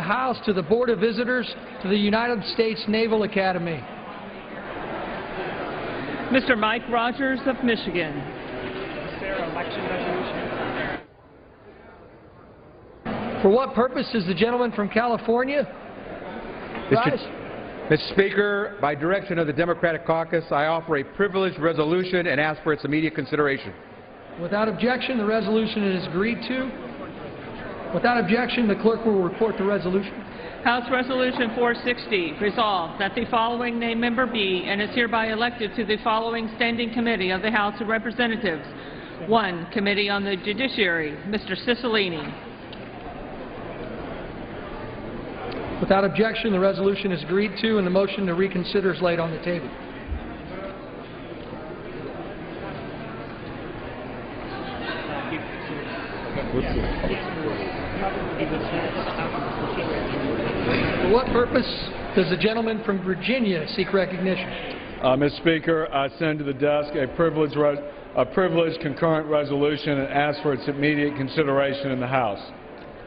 House to the Board of Visitors to the United States Naval Academy. Mr. Mike Rogers of Michigan. Election resolution. For what purpose is the gentleman from California? Rise. Mr. Speaker, by direction of the Democratic Caucus, I offer a privileged resolution and ask for its immediate consideration. Without objection, the resolution is agreed to. Without objection, the clerk will report the resolution. House Resolution 460, resolved that the following named member be and is hereby elected to the following standing committee of the House of Representatives. 1. Committee on the Judiciary, Mr. Cicilline. Without objection, the resolution is agreed to and the motion to reconsider is laid on the table. For what purpose does the gentleman from Virginia seek recognition? Mr. Speaker, I send to the desk a privileged concurrent resolution and ask for its immediate consideration in the House.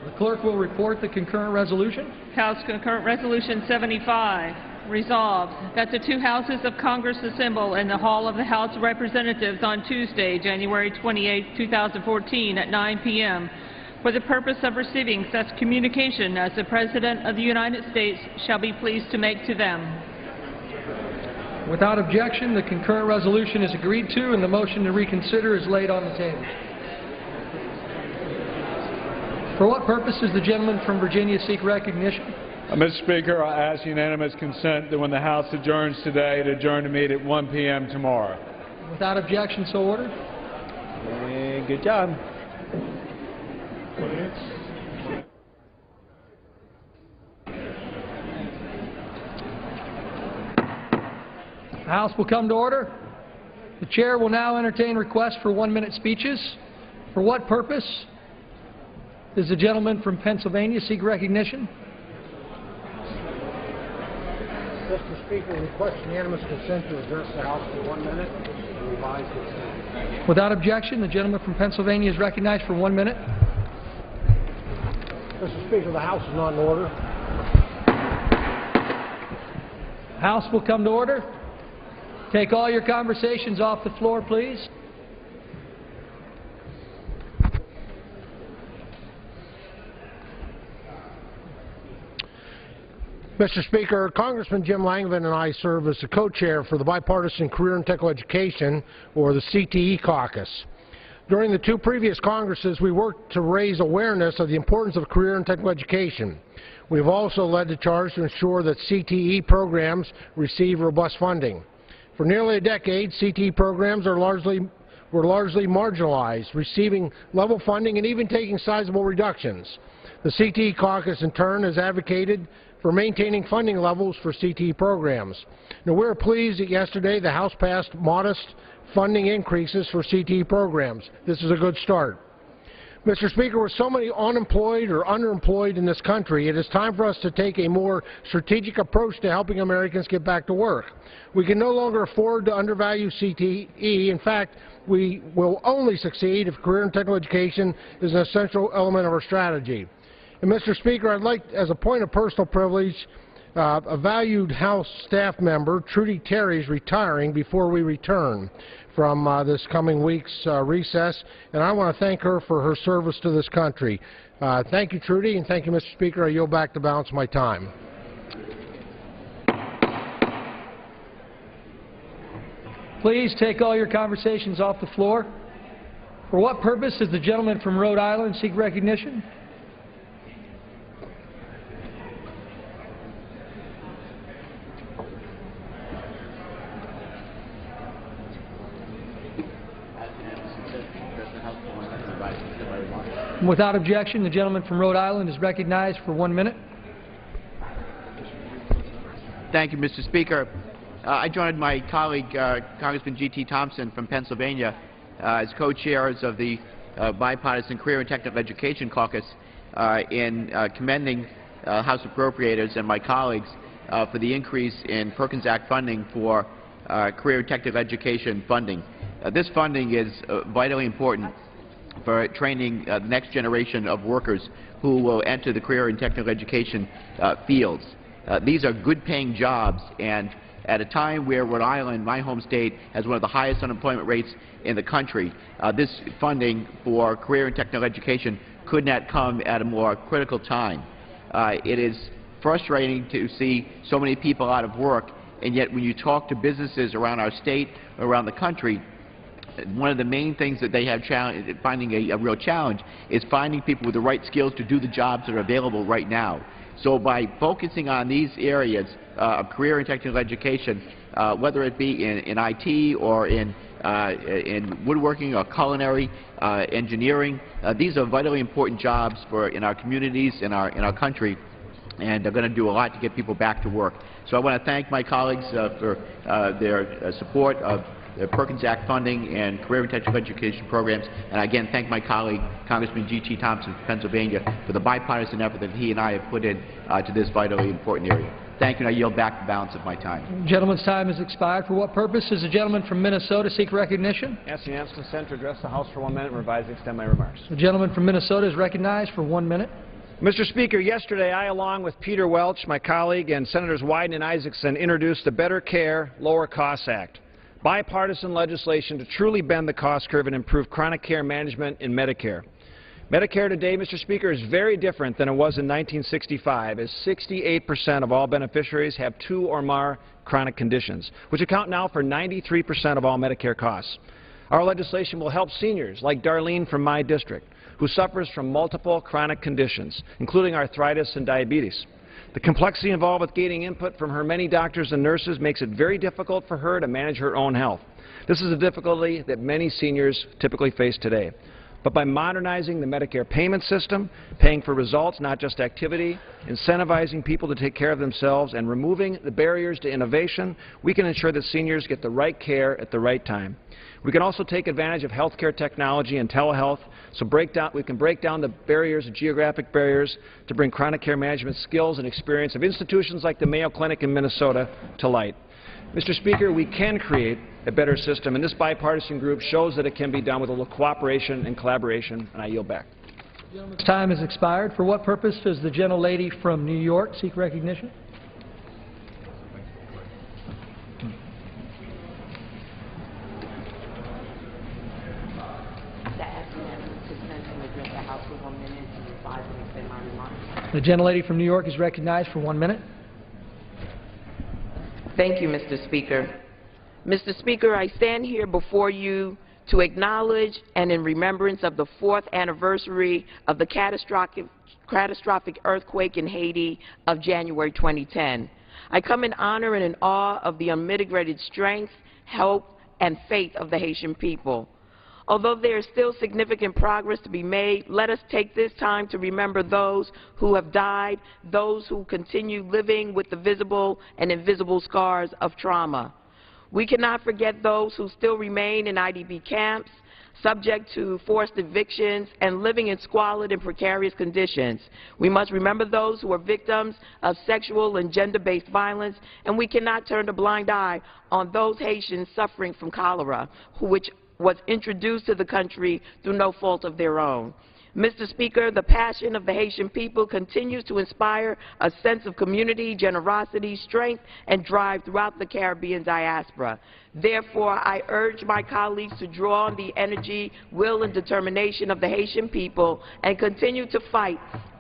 The clerk will report the concurrent resolution. House Concurrent Resolution 75, resolved that the two houses of Congress assemble in the Hall of the House of Representatives on Tuesday, January 28, 2014 at 9 p.m. for the purpose of receiving such communication as the President of the United States shall be pleased to make to them. Without objection, the concurrent resolution is agreed to and the motion to reconsider is laid on the table. For what purpose does the gentleman from Virginia seek recognition? Mr. Speaker, I ask unanimous consent that when the House adjourns today, to adjourn to meet at 1 p.m. tomorrow. Without objection, so ordered. Good job. The House will come to order. The Chair will now entertain requests for 1-minute speeches. For what purpose does the gentleman from Pennsylvania seek recognition? Mr. Speaker, request unanimous consent to address the House for 1 minute. Revised consent. Without objection, the gentleman from Pennsylvania is recognized for 1 minute. Mr. Speaker, the House is not in order. The House will come to order. Take all your conversations off the floor, please. Mr. Speaker, Congressman Jim Langevin and I serve as the co-chair for the Bipartisan Career and Technical Education, or the CTE caucus. During the two previous Congresses, we worked to raise awareness of the importance of career and technical education. We've also led the charge to ensure that CTE programs receive robust funding. For nearly a decade, CTE programs were largely marginalized, receiving level funding and even taking sizable reductions. The CTE caucus, in turn, has advocated for maintaining funding levels for CTE programs. Now, we're pleased that yesterday the House passed modest funding increases for CTE programs. This is a good start. Mr. Speaker, with so many unemployed or underemployed in this country, it is time for us to take a more strategic approach to helping Americans get back to work. We can no longer afford to undervalue CTE. In fact, we will only succeed if career and technical education is an essential element of our strategy. And Mr. Speaker, I'd like, as a point of personal privilege, a valued House staff member, Trudy Terry, is retiring before we return from this coming week's recess, and I want to thank her for her service to this country. Thank you, Trudy, and thank you, Mr. Speaker. I yield back to balance my time. Please take all your conversations off the floor. For what purpose does the gentleman from Rhode Island seek recognition? Without objection, the gentleman from Rhode Island is recognized for 1 minute. Thank you, Mr. Speaker. I joined my colleague, Congressman G.T. Thompson from Pennsylvania, as co-chairs of the Bipartisan Career and Technical Education Caucus in commending House Appropriators and my colleagues for the increase in Perkins Act funding for career and technical education funding. This funding is vitally important for training the next generation of workers who will enter the career and technical education fields. These are good-paying jobs, and at a time where Rhode Island, my home state, has one of the highest unemployment rates in the country, this funding for career and technical education could not come at a more critical time. It is frustrating to see so many people out of work, and yet when you talk to businesses around our state, around the country, one of the main things that they have finding a real challenge is finding people with the right skills to do the jobs that are available right now. So by focusing on these areas of career and technical education, whether it be in IT or in woodworking or culinary, engineering, these are vitally important jobs in our communities, in our country, and they're going to do a lot to get people back to work. So I want to thank my colleagues for their support of the Perkins Act funding and career and technical education programs, and again thank my colleague Congressman G.T. Thompson from Pennsylvania for the bipartisan effort that he and I have put in to this vitally important area. Thank you, and I yield back the balance of my time. The gentleman's time has expired. For what purpose does the gentleman from Minnesota seek recognition? Ask unanimous consent to address the House for 1 minute and revise and extend my remarks. The gentleman from Minnesota is recognized for 1 minute. Mr. Speaker, yesterday I, along with Peter Welch, my colleague, and Senators Wyden and Isaacson, introduced the Better Care, Lower Costs Act, bipartisan legislation to truly bend the cost curve and improve chronic care management in Medicare. Medicare today, Mr. Speaker, is very different than it was in 1965, as 68% of all beneficiaries have 2 or more chronic conditions, which account now for 93% of all Medicare costs. Our legislation will help seniors like Darlene from my district, who suffers from multiple chronic conditions, including arthritis and diabetes. The complexity involved with gaining input from her many doctors and nurses makes it very difficult for her to manage her own health. This is a difficulty that many seniors typically face today. But by modernizing the Medicare payment system, paying for results, not just activity, incentivizing people to take care of themselves, and removing the barriers to innovation, we can ensure that seniors get the right care at the right time. We can also take advantage of healthcare technology and telehealth, so we can break down the barriers, geographic barriers, to bring chronic care management skills and experience of institutions like the Mayo Clinic in Minnesota to light. Mr. Speaker, we can create a better system, and this bipartisan group shows that it can be done with a little cooperation and collaboration, and I yield back. The gentleman's time has expired. For what purpose does the gentlelady from New York seek recognition? The gentlelady from New York is recognized for 1 minute. Thank you, Mr. Speaker. Mr. Speaker, I stand here before you to acknowledge and in remembrance of the 4th anniversary of the catastrophic earthquake in Haiti of January 2010. I come in honor and in awe of the unmitigated strength, hope, and faith of the Haitian people. Although there is still significant progress to be made, let us take this time to remember those who have died, those who continue living with the visible and invisible scars of trauma. We cannot forget those who still remain in IDP camps, subject to forced evictions, and living in squalid and precarious conditions. We must remember those who are victims of sexual and gender-based violence, and we cannot turn a blind eye on those Haitians suffering from cholera, which was introduced to the country through no fault of their own. Mr. Speaker, the passion of the Haitian people continues to inspire a sense of community, generosity, strength, and drive throughout the Caribbean diaspora. Therefore, I urge my colleagues to draw on the energy, will, and determination of the Haitian people and continue to fight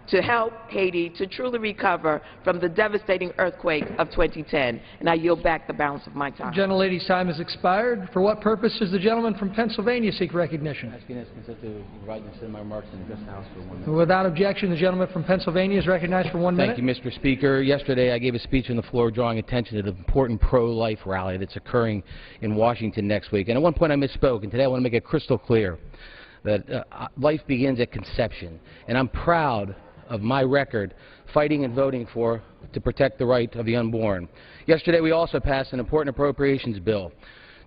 to help Haiti to truly recover from the devastating earthquake of 2010. And I yield back the balance of my time. The gentlelady's time has expired. For what purpose does the gentleman from Pennsylvania seek recognition? Without objection, the gentleman from Pennsylvania is recognized for 1 minute. Thank you, Mr. Speaker. Yesterday I gave a speech on the floor drawing attention to the important pro-life rally that's occurring in Washington next week. And at one point I misspoke, and today I want to make it crystal clear that life begins at conception. And I'm proud of my record fighting and voting to protect the right of the unborn. Yesterday we also passed an important appropriations bill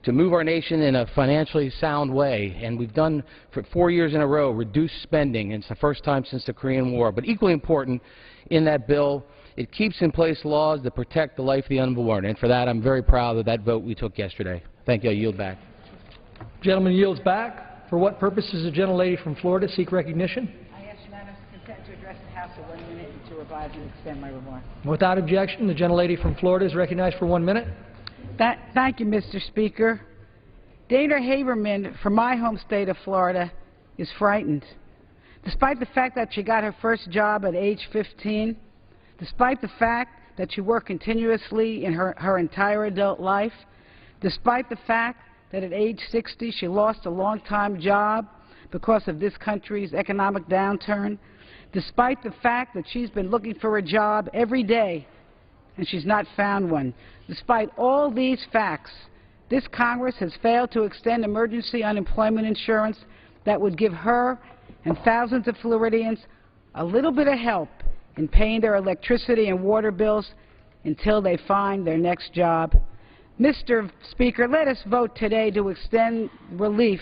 to move our nation in a financially sound way, and we've done for 4 years in a row reduced spending, and it's the first time since the Korean War. But equally important in that bill, it keeps in place laws that protect the life of the unborn, and for that I'm very proud of that vote we took yesterday. Thank you. I yield back. Gentleman yields back. For what purpose does the gentlelady from Florida seek recognition? I ask unanimous consent to address the House for 1 minute and to revise and extend my remarks. Without objection, the gentlelady from Florida is recognized for 1 minute. Thank you, Mr. Speaker. Dana Haberman from my home state of Florida is frightened. Despite the fact that she got her first job at age 15, despite the fact that she worked continuously in her entire adult life, despite the fact that at age 60 she lost a long-time job because of this country's economic downturn, despite the fact that she's been looking for a job every day and she's not found one. Despite all these facts, this Congress has failed to extend emergency unemployment insurance that would give her and thousands of Floridians a little bit of help in paying their electricity and water bills until they find their next job. Mr. Speaker, let us vote today to extend relief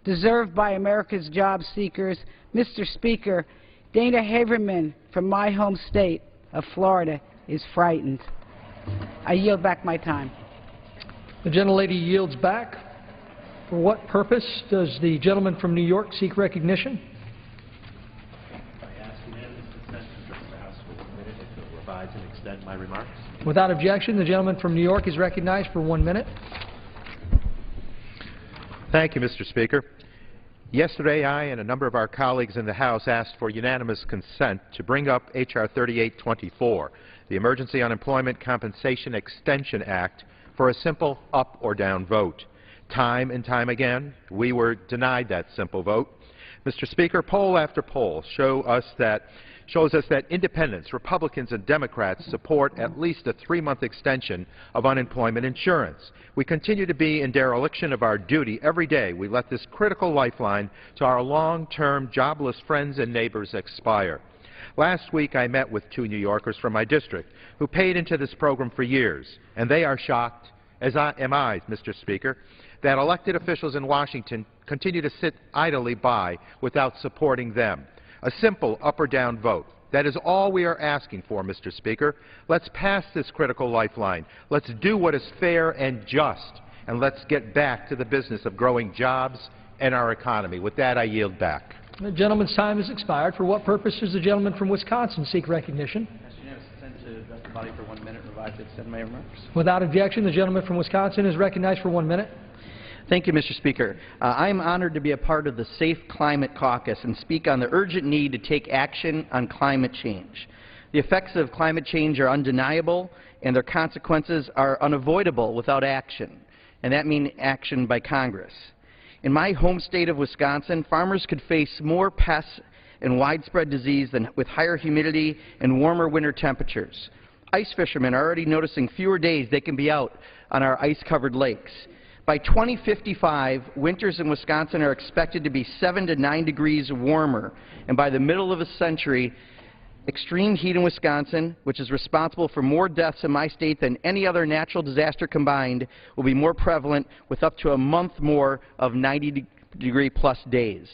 deserved by America's job seekers. Mr. Speaker, Dana Haberman from my home state of Florida is frightened. I yield back my time. The gentlelady yields back. For what purpose does the gentleman from New York seek recognition? I ask unanimous consent to address the House for 1 minute and to revise and extend my remarks. Without objection, the gentleman from New York is recognized for 1 minute. Thank you, Mr. Speaker. Yesterday, I and a number of our colleagues in the House asked for unanimous consent to bring up H.R. 3824, the Emergency Unemployment Compensation Extension Act, for a simple up or down vote. Time and time again, we were denied that simple vote. Mr. Speaker, poll after poll shows us that independents, Republicans, and Democrats support at least a 3-month extension of unemployment insurance. We continue to be in dereliction of our duty every day. We let this critical lifeline to our long-term jobless friends and neighbors expire. Last week, I met with 2 New Yorkers from my district who paid into this program for years, and they are shocked, as am I, Mr. Speaker, that elected officials in Washington continue to sit idly by without supporting them. A simple up or down vote. That is all we are asking for, Mr. Speaker. Let's pass this critical lifeline. Let's do what is fair and just, and let's get back to the business of growing jobs and our economy. With that, I yield back. The gentleman's time has expired. For what purpose does the gentleman from Wisconsin seek recognition? Consent to address the body for 1 minute, revise and extend my remarks. Without objection, the gentleman from Wisconsin is recognized for 1 minute. Thank you, Mr. Speaker. I am honored to be a part of the Safe Climate Caucus and speak on the urgent need to take action on climate change. The effects of climate change are undeniable, and their consequences are unavoidable without action, and that means action by Congress. In my home state of Wisconsin, farmers could face more pests and widespread disease than with higher humidity and warmer winter temperatures. Ice fishermen are already noticing fewer days they can be out on our ice-covered lakes. By 2055, winters in Wisconsin are expected to be 7 to 9 degrees warmer, and by the middle of the century, extreme heat in Wisconsin, which is responsible for more deaths in my state than any other natural disaster combined, will be more prevalent with up to a month more of 90-degree-plus days.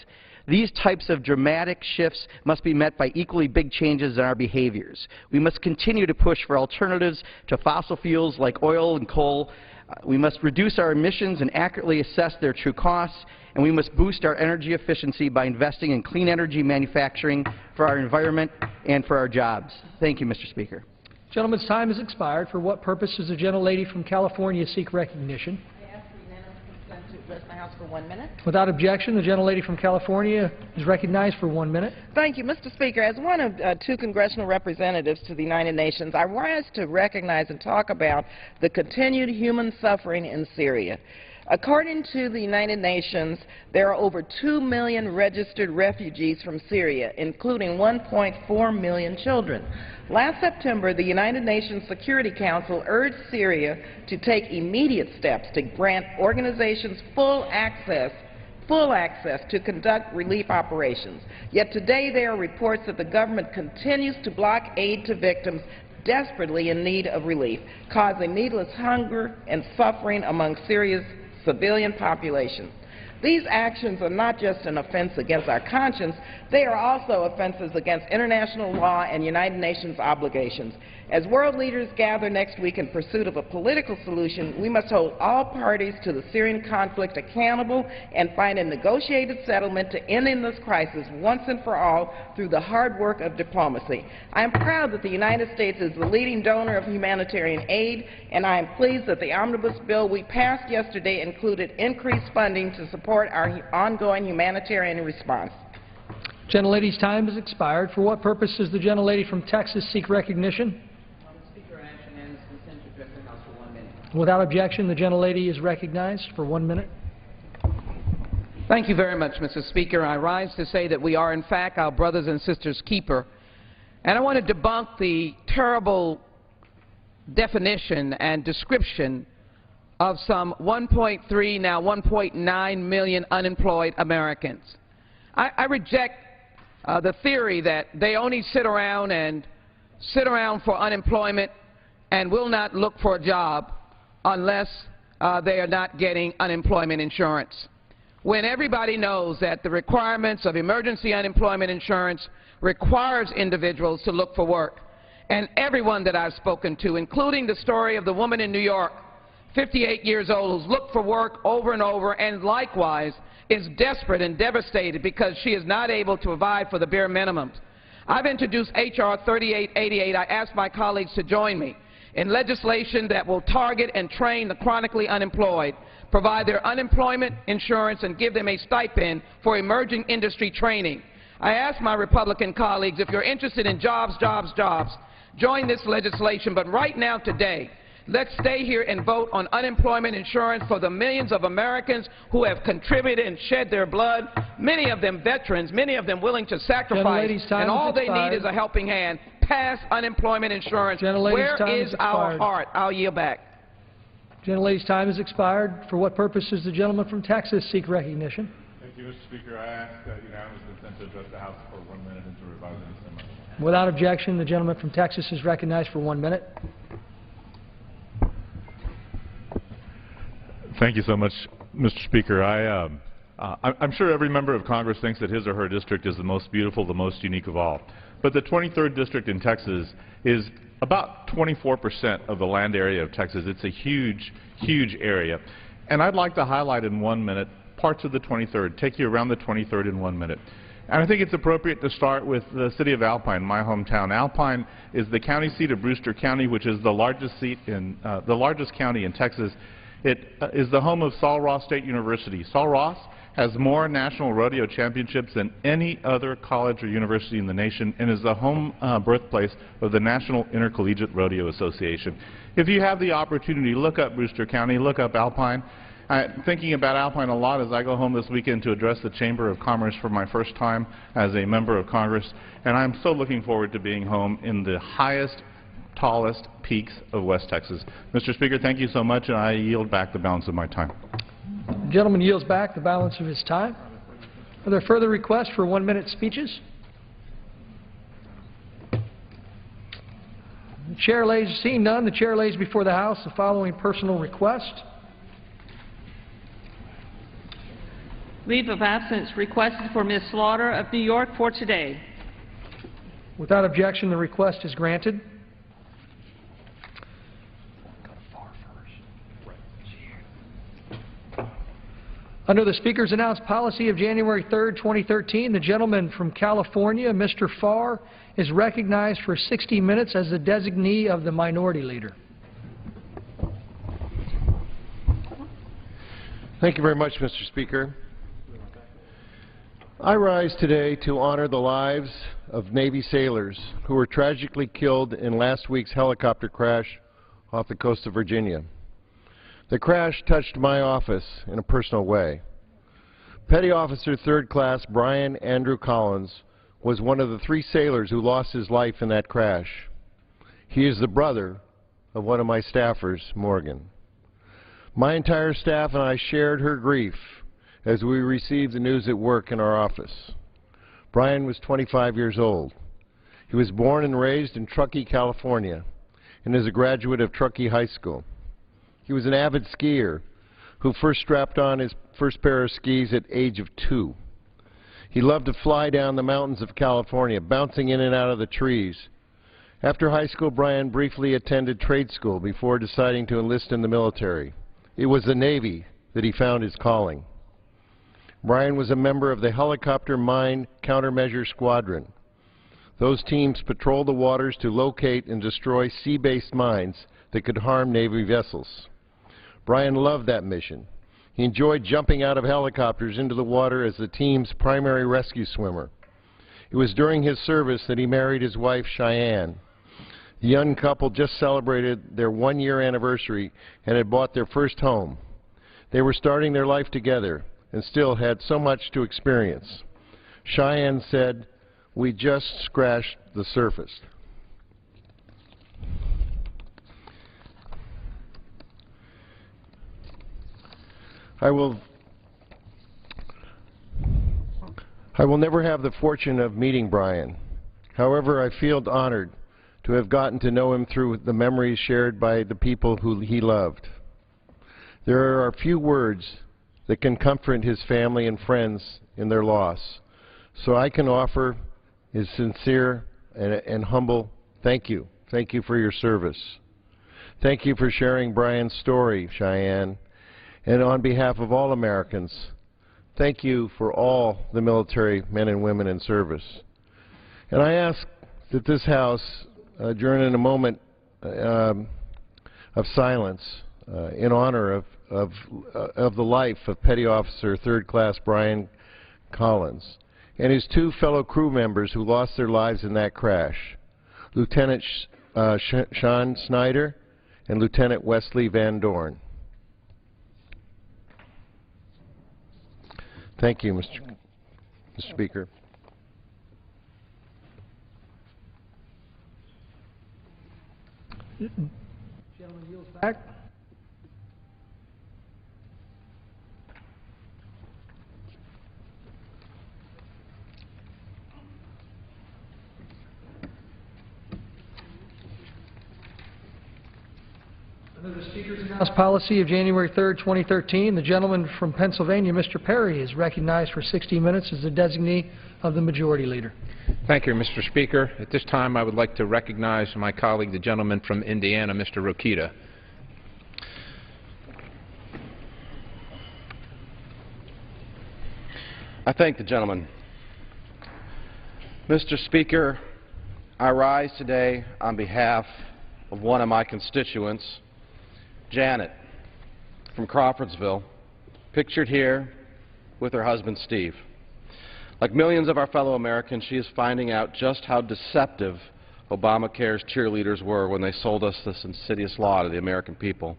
These types of dramatic shifts must be met by equally big changes in our behaviors. We must continue to push for alternatives to fossil fuels like oil and coal. We must reduce our emissions and accurately assess their true costs, and we must boost our energy efficiency by investing in clean energy manufacturing for our environment and for our jobs. Thank you, Mr. Speaker. Gentleman's time has expired. For what purpose does the gentlelady from California seek recognition? I ask for unanimous consent to address the House for 1 minute. Without objection, the gentlelady from California is recognized for 1 minute. Thank you, Mr. Speaker. As one of 2 congressional representatives to the United Nations, I rise to recognize and talk about the continued human suffering in Syria. According to the United Nations, there are over 2 million registered refugees from Syria, including 1.4 million children. Last September, the United Nations Security Council urged Syria to take immediate steps to grant organizations full access to conduct relief operations. Yet today there are reports that the government continues to block aid to victims desperately in need of relief, causing needless hunger and suffering among Syria's civilian population. These actions are not just an offense against our conscience, they are also offenses against international law and United Nations obligations. As world leaders gather next week in pursuit of a political solution, we must hold all parties to the Syrian conflict accountable and find a negotiated settlement to ending this crisis once and for all through the hard work of diplomacy. I am proud that the United States is the leading donor of humanitarian aid, and I am pleased that the omnibus bill we passed yesterday included increased funding to support our ongoing humanitarian response. Gentlelady's time has expired. For what purpose does the gentlelady from Texas seek recognition? Speaker, I ask unanimous consent to address the House for 1 minute. Without objection, the gentlelady is recognized for 1 minute. Thank you very much, Mr. Speaker. I rise to say that we are, in fact, our brothers and sisters' keeper. And I want to debunk the terrible definition and description of some 1.3, now 1.9 million unemployed Americans. I reject the theory that they only sit around for unemployment and will not look for a job unless they are not getting unemployment insurance. When everybody knows that the requirements of emergency unemployment insurance requires individuals to look for work. And everyone that I've spoken to, including the story of the woman in New York, 58 years old, who's looked for work over and over and likewise is desperate and devastated because she is not able to provide for the bare minimums. I've introduced H.R. 3888. I asked my colleagues to join me in legislation that will target and train the chronically unemployed, provide their unemployment insurance, and give them a stipend for emerging industry training. I asked my Republican colleagues, if you're interested in jobs, jobs, jobs, join this legislation. But right now, today, let's stay here and vote on unemployment insurance for the millions of Americans who have contributed and shed their blood, many of them veterans, many of them willing to sacrifice, and all they need is a helping hand. Pass unemployment insurance. Where is our heart? I'll yield back. Gentlelady's time has expired. For what purpose does the gentleman from Texas seek recognition? Thank you, Mr. Speaker. I ask that unanimous consent to address the House for 1 minute and to revise any similar. Without objection, the gentleman from Texas is recognized for 1 minute. Thank you so much, Mr. Speaker. I'm sure every member of Congress thinks that his or her district is the most beautiful, the most unique of all. But the 23rd District in Texas is about 24% of the land area of Texas. It's a huge, huge area. And I'd like to highlight in 1 minute parts of the 23rd, take you around the 23rd in 1 minute. And I think it's appropriate to start with the city of Alpine, my hometown. Alpine is the county seat of Brewster County, which is the largest county in Texas. It is the home of Sul Ross State University. Sul Ross has more national rodeo championships than any other college or university in the nation and is the home birthplace of the National Intercollegiate Rodeo Association. If you have the opportunity, look up Brewster County, look up Alpine. I'm thinking about Alpine a lot as I go home this weekend to address the Chamber of Commerce for my first time as a member of Congress, and I'm so looking forward to being home in the highest, tallest peaks of West Texas. Mr. Speaker, thank you so much, and I yield back the balance of my time. The gentleman yields back the balance of his time. Are there further requests for 1 minute speeches? Seeing none, the chair lays before the House the following personal request. Leave of absence requested for Ms. Slaughter of New York for today. Without objection, the request is granted. Under the Speaker's announced policy of January 3rd, 2013, the gentleman from California, Mr. Farr, is recognized for 60 minutes as the designee of the Minority Leader. Thank you very much, Mr. Speaker. I rise today to honor the lives of Navy sailors who were tragically killed in last week's helicopter crash off the coast of Virginia. The crash touched my office in a personal way. Petty Officer 3rd Class Brian Andrew Collins was one of the 3 sailors who lost his life in that crash. He is the brother of one of my staffers, Morgan. My entire staff and I shared her grief as we received the news at work in our office. Brian was 25 years old. He was born and raised in Truckee, California, and is a graduate of Truckee High School. He was an avid skier who first strapped on his first pair of skis at age of 2. He loved to fly down the mountains of California, bouncing in and out of the trees. After high school, Brian briefly attended trade school before deciding to enlist in the military. It was the Navy that he found his calling. Brian was a member of the Helicopter Mine Countermeasure Squadron. Those teams patrolled the waters to locate and destroy sea-based mines that could harm Navy vessels. Brian loved that mission. He enjoyed jumping out of helicopters into the water as the team's primary rescue swimmer. It was during his service that he married his wife, Cheyenne. The young couple just celebrated their one-year anniversary and had bought their first home. They were starting their life together and still had so much to experience. Cheyenne said, "We just scratched the surface." I will never have the fortune of meeting Brian. However, I feel honored to have gotten to know him through the memories shared by the people who he loved. There are few words that can comfort his family and friends in their loss, so I can offer his sincere and humble thank you. Thank you for your service. Thank you for sharing Brian's story, Cheyenne. And on behalf of all Americans, thank you for all the military men and women in service. And I ask that this House adjourn in a moment of silence in honor of the life of Petty Officer 3rd Class Brian Collins and his 2 fellow crew members who lost their lives in that crash, Lieutenant Sean Snyder and Lieutenant Wesley Van Dorn. Thank you, Mr. Speaker. Gentleman yields back. Under the Speaker's announced policy of January 3rd, 2013, the gentleman from Pennsylvania, Mr. Perry, is recognized for 60 minutes as the designee of the Majority Leader. Thank you, Mr. Speaker. At this time, I would like to recognize my colleague, the gentleman from Indiana, Mr. Rokita. I thank the gentleman. Mr. Speaker, I rise today on behalf of one of my constituents, Janet from Crawfordsville, pictured here with her husband Steve. Like millions of our fellow Americans, she is finding out just how deceptive Obamacare's cheerleaders were when they sold us this insidious law to the American people.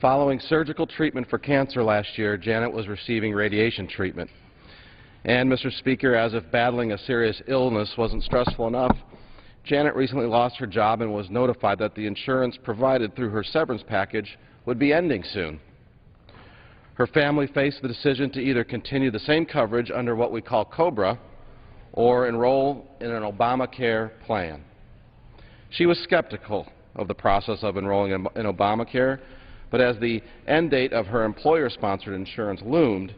Following surgical treatment for cancer last year, Janet was receiving radiation treatment. And, Mr. Speaker, as if battling a serious illness wasn't stressful enough, Janet recently lost her job and was notified that the insurance provided through her severance package would be ending soon. Her family faced the decision to either continue the same coverage under what we call COBRA or enroll in an Obamacare plan. She was skeptical of the process of enrolling in Obamacare, but as the end date of her employer-sponsored insurance loomed,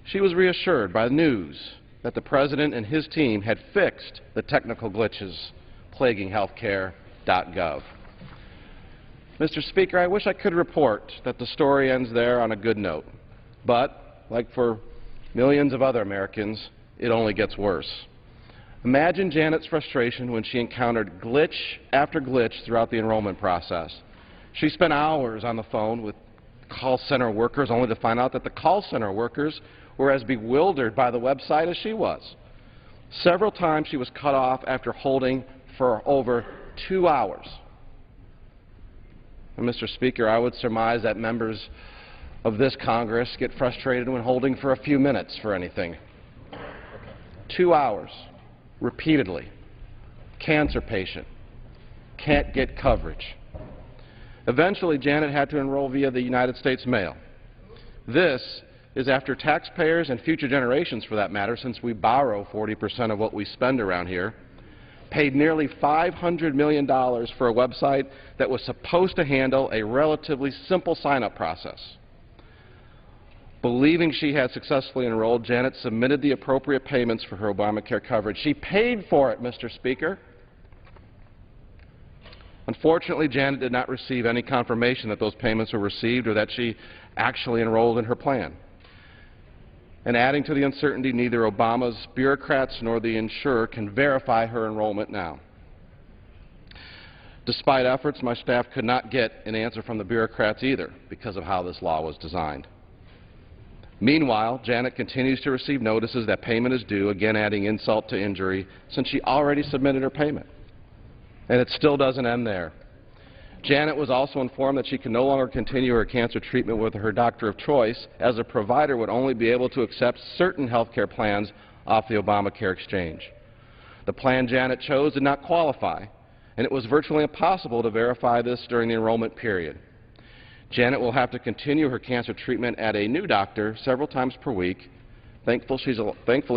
she was reassured by the news that the President and his team had fixed the technical glitches plaguing healthcare.gov. Mr. Speaker, I wish I could report that the story ends there on a good note, but, like for millions of other Americans, it only gets worse. Imagine Janet's frustration when she encountered glitch after glitch throughout the enrollment process. She spent hours on the phone with call center workers only to find out that the call center workers were as bewildered by the website as she was. Several times she was cut off after holding for over 2 hours. And Mr. Speaker, I would surmise that members of this Congress get frustrated when holding for a few minutes for anything. 2 hours, repeatedly. Cancer patient, can't get coverage. Eventually, Janet had to enroll via the United States mail. This is after taxpayers and future generations, for that matter, since we borrow 40% of what we spend around here, paid nearly $500 million for a website that was supposed to handle a relatively simple sign-up process. Believing she had successfully enrolled, Janet submitted the appropriate payments for her Obamacare coverage. She paid for it, Mr. Speaker. Unfortunately, Janet did not receive any confirmation that those payments were received or that she actually enrolled in her plan. And adding to the uncertainty, neither Obama's bureaucrats nor the insurer can verify her enrollment now. Despite efforts, my staff could not get an answer from the bureaucrats either because of how this law was designed. Meanwhile, Janet continues to receive notices that payment is due, again adding insult to injury, since she already submitted her payment. And it still doesn't end there. Janet was also informed that she can no longer continue her cancer treatment with her doctor of choice, as a provider would only be able to accept certain health care plans off the Obamacare exchange. The plan Janet chose did not qualify, and it was virtually impossible to verify this during the enrollment period. Janet will have to continue her cancer treatment at a new doctor several times per week. Thankfully,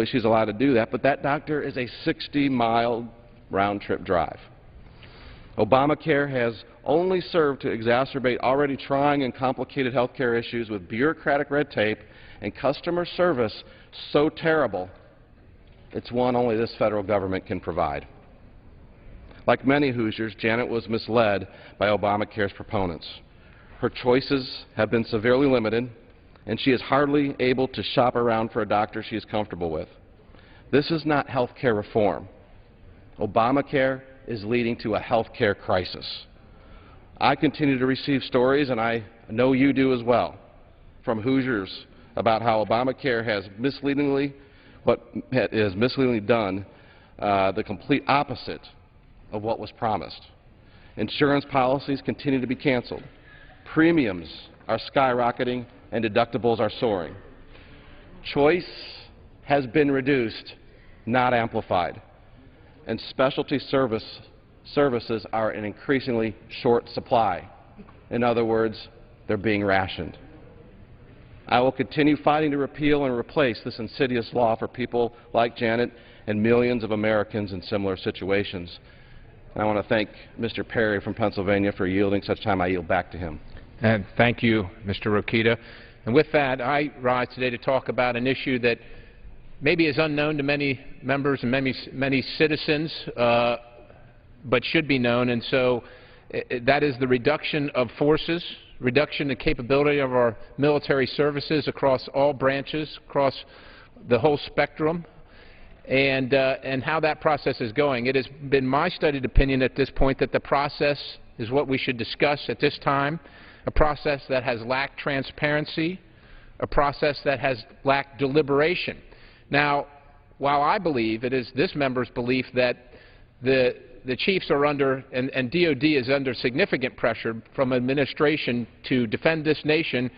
she's allowed to do that, but that doctor is a 60-mile round-trip drive. Obamacare has only served to exacerbate already trying and complicated health care issues with bureaucratic red tape and customer service so terrible, it's one only this federal government can provide. Like many Hoosiers, Janet was misled by Obamacare's proponents. Her choices have been severely limited, and she is hardly able to shop around for a doctor she is comfortable with. This is not health care reform. Obamacare is leading to a health care crisis. I continue to receive stories, and I know you do as well, from Hoosiers about how Obamacare has misleadingly done the complete opposite of what was promised. Insurance policies continue to be canceled. Premiums are skyrocketing and deductibles are soaring. Choice has been reduced, not amplified. And specialty services are in increasingly short supply. In other words, they're being rationed. I will continue fighting to repeal and replace this insidious law for people like Janet and millions of Americans in similar situations. And I want to thank Mr. Perry from Pennsylvania for yielding such time. I yield back to him. And thank you, Mr. Rokita. And with that, I rise today to talk about an issue that maybe is unknown to many members and many citizens, but should be known. And so that is the reduction of forces, reduction in capability of our military services across all branches, across the whole spectrum, and how that process is going. It has been my studied opinion at this point that the process is what we should discuss at this time, a process that has lacked transparency, a process that has lacked deliberation. Now, while I believe, it is this member's belief that the chiefs are under, and DOD is under significant pressure from administration to defend this nation,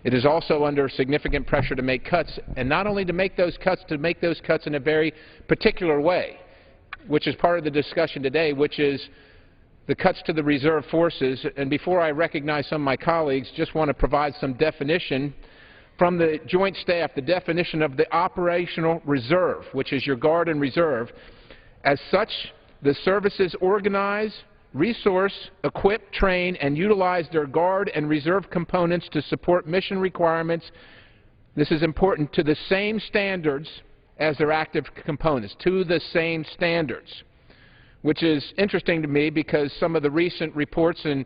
it is also under significant pressure to make cuts, and not only to make those cuts in a very particular way, which is part of the discussion today, which is the cuts to the reserve forces. And before I recognize some of my colleagues, just want to provide some definition from the Joint Staff, the definition of the operational reserve, which is your Guard and Reserve. As such, the services organize, resource, equip, train, and utilize their Guard and Reserve components to support mission requirements. This is important, to the same standards as their active components, to the same standards, which is interesting to me because some of the recent reports and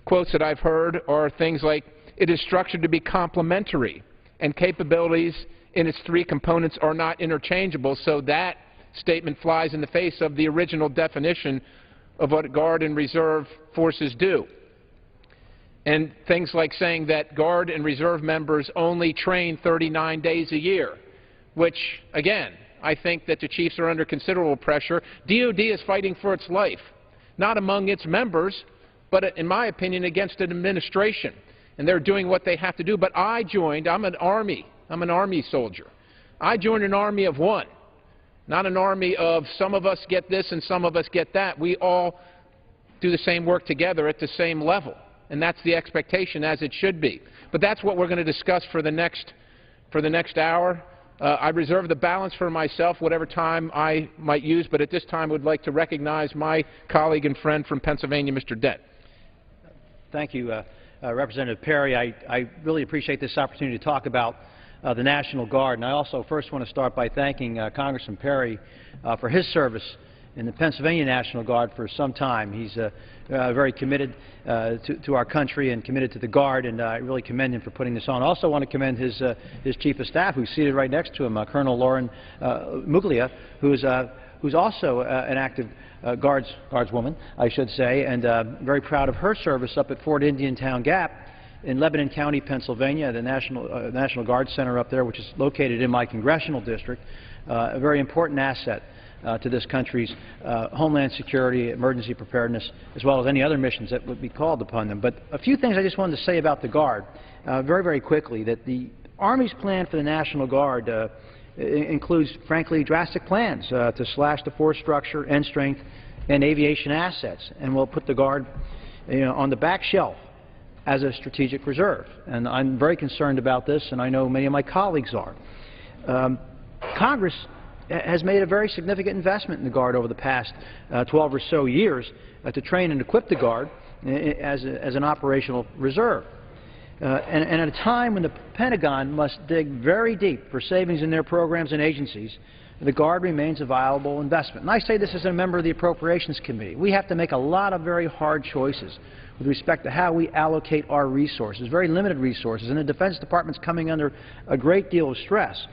quotes that I've heard are things like, it is structured to be complementary, and capabilities in its three components are not interchangeable, so that statement flies in the face of the original definition of what Guard and Reserve forces do. And things like saying that Guard and Reserve members only train 39 days a year, which, again, I think that the chiefs are under considerable pressure. DOD is fighting for its life, not among its members, but in my opinion, against an administration. And they're doing what they have to do. But I joined, I'm an Army soldier. I joined an army of one, not an army of some of us get this and some of us get that. We all do the same work together at the same level. And that's the expectation, as it should be. But that's what we're going to discuss for the next hour. I reserve the balance for myself, whatever time I might use, but at this time I would like to recognize my colleague and friend from Pennsylvania, Mr. Dent. Thank you, Representative Perry. I really appreciate this opportunity to talk about the National Guard. And I also first want to start by thanking Congressman Perry for his service in the Pennsylvania National Guard for some time. He's very committed to our country and committed to the Guard, and I really commend him for putting this on. I also want to commend his Chief of Staff, who's seated right next to him, Colonel Lauren Muglia, who's also an active guardswoman, I should say, and very proud of her service up at Fort Indiantown Gap in Lebanon County, Pennsylvania, the National Guard Center up there, which is located in my congressional district, a very important asset to this country's homeland security, emergency preparedness, as well as any other missions that would be called upon them. But a few things I just wanted to say about the Guard, very, very quickly, that the Army's plan for the National Guard includes, frankly, drastic plans to slash the force structure, end strength, and aviation assets, and will put the Guard on the back shelf as a strategic reserve. And I'm very concerned about this, and I know many of my colleagues are. Congress has made a very significant investment in the Guard over the past 12 or so years to train and equip the Guard as an operational reserve. And at a time when the Pentagon must dig very deep for savings in their programs and agencies, the Guard remains a viable investment. And I say this as a member of the Appropriations Committee. We have to make a lot of very hard choices with respect to how we allocate our resources, very limited resources, and the Defense Department's coming under a great deal of stress.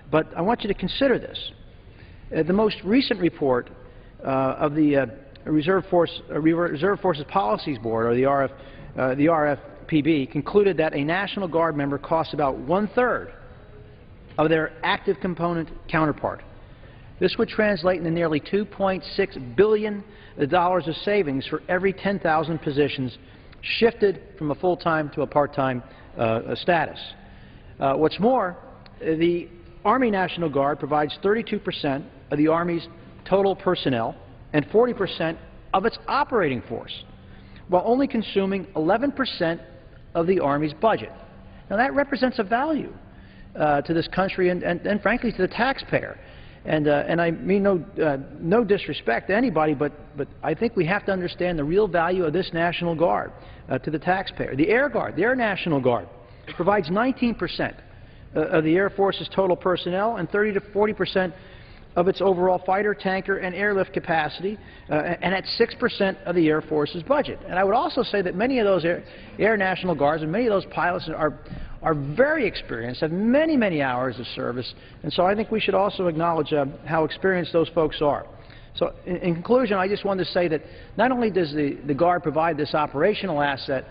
But I want you to consider this. The most recent report of the Reserve Forces Policies Board, or the RFPB, concluded that a National Guard member costs about 1/3 of their active component counterpart. This would translate into nearly $2.6 billion of savings for every 10,000 positions shifted from a full-time to a part-time status. What's more, the Army National Guard provides 32% of the Army's total personnel and 40% of its operating force, while only consuming 11% of the Army's budget. Now, that represents a value to this country and frankly, to the taxpayer. And I mean no disrespect to anybody, but I think we have to understand the real value of this National Guard to the taxpayer. The Air Guard, the Air National Guard, provides 19% of the Air Force's total personnel and 30 to 40% of its overall fighter, tanker, and airlift capacity, and at 6% of the Air Force's budget. And I would also say that many of those Air National Guards and many of those pilots are very experienced, have many, many hours of service, and so I think we should also acknowledge how experienced those folks are. So in conclusion, I just wanted to say that not only does the Guard provide this operational asset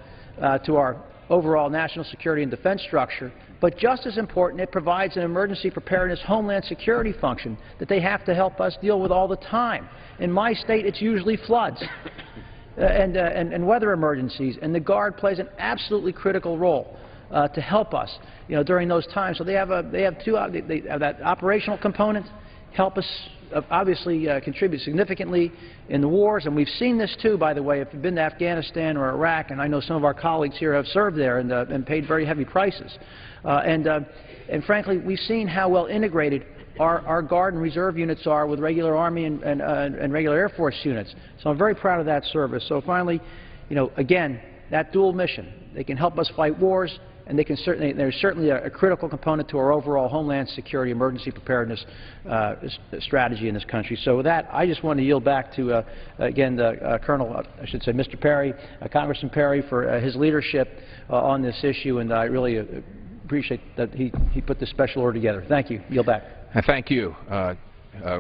to our overall national security and defense structure, but just as important, it provides an emergency preparedness homeland security function that they have to help us deal with all the time. In my state, it's usually floods and weather emergencies, and the Guard plays an absolutely critical role to help us, during those times. So they have that operational component, help us obviously contribute significantly in the wars, and we've seen this too, by the way, if you've been to Afghanistan or Iraq, and I know some of our colleagues here have served there and paid very heavy prices. And frankly, we've seen how well integrated our Guard and Reserve units are with regular Army and regular Air Force units. So I'm very proud of that service. So finally, again, that dual mission. They can help us fight wars, and they're certainly a critical component to our overall homeland security, emergency preparedness strategy in this country. So with that, I just want to yield back to, again, Mr. Perry, Congressman Perry, for his leadership on this issue, and I really appreciate that he put this special order together. Thank you. Yield back. Thank you,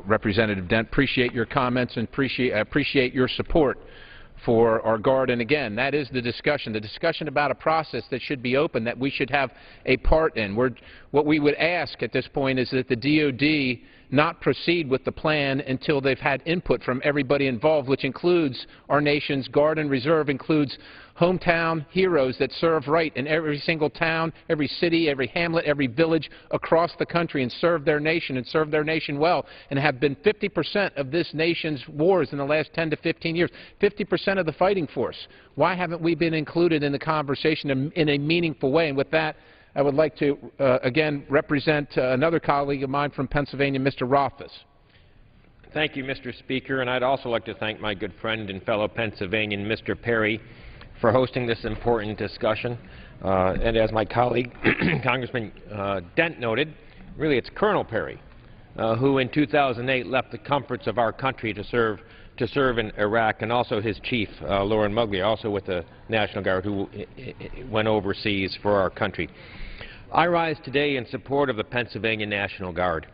Representative Dent. Appreciate your comments and appreciate your support for our Guard. And again, that is the discussion about a process that should be open, that we should have a part in. What we would ask at this point is that the DOD not proceed with the plan until they've had input from everybody involved, which includes our nation's Guard and Reserve, includes hometown heroes that serve right in every single town, every city, every hamlet, every village across the country, and serve their nation well, and have been 50% of this nation's wars in the last 10 to 15 years, 50% of the fighting force. Why haven't we been included in the conversation in a meaningful way? And with that, I would like to, again, represent another colleague of mine from Pennsylvania, Mr. Rothfuss. Thank you, Mr. Speaker, and I'd also like to thank my good friend and fellow Pennsylvanian, Mr. Perry, for hosting this important discussion. And as my colleague, Congressman Dent noted, really it's Colonel Perry, who in 2008 left the comforts of our country to serve in Iraq, and also his chief, Lauren Muglia, also with the National Guard, who went overseas for our country. I rise today in support of the Pennsylvania National Guard,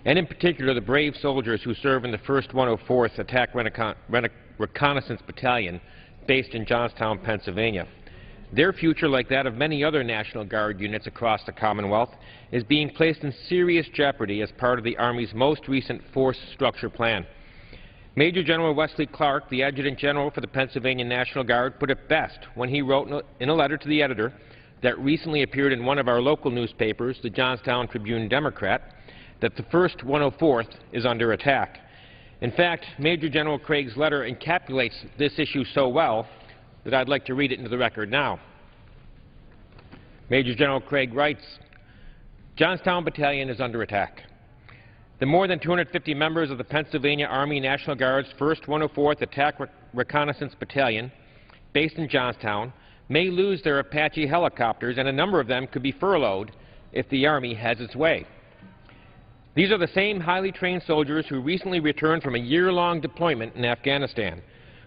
and in particular the brave soldiers who serve in the 1st 104th Attack Reconnaissance Battalion based in Johnstown, Pennsylvania. Their future, like that of many other National Guard units across the Commonwealth, is being placed in serious jeopardy as part of the Army's most recent force structure plan. Major General Wesley Clark, the Adjutant General for the Pennsylvania National Guard, put it best when he wrote in a letter to the editor that recently appeared in one of our local newspapers, the Johnstown Tribune-Democrat, that the 1st 104th is under attack. In fact, Major General Craig's letter encapsulates this issue so well that I'd like to read it into the record now. Major General Craig writes, "Johnstown Battalion is under attack. The more than 250 members of the Pennsylvania Army National Guard's 1st 104th Attack Reconnaissance Battalion, based in Johnstown, may lose their Apache helicopters, and a number of them could be furloughed if the Army has its way. These are the same highly trained soldiers who recently returned from a year-long deployment in Afghanistan,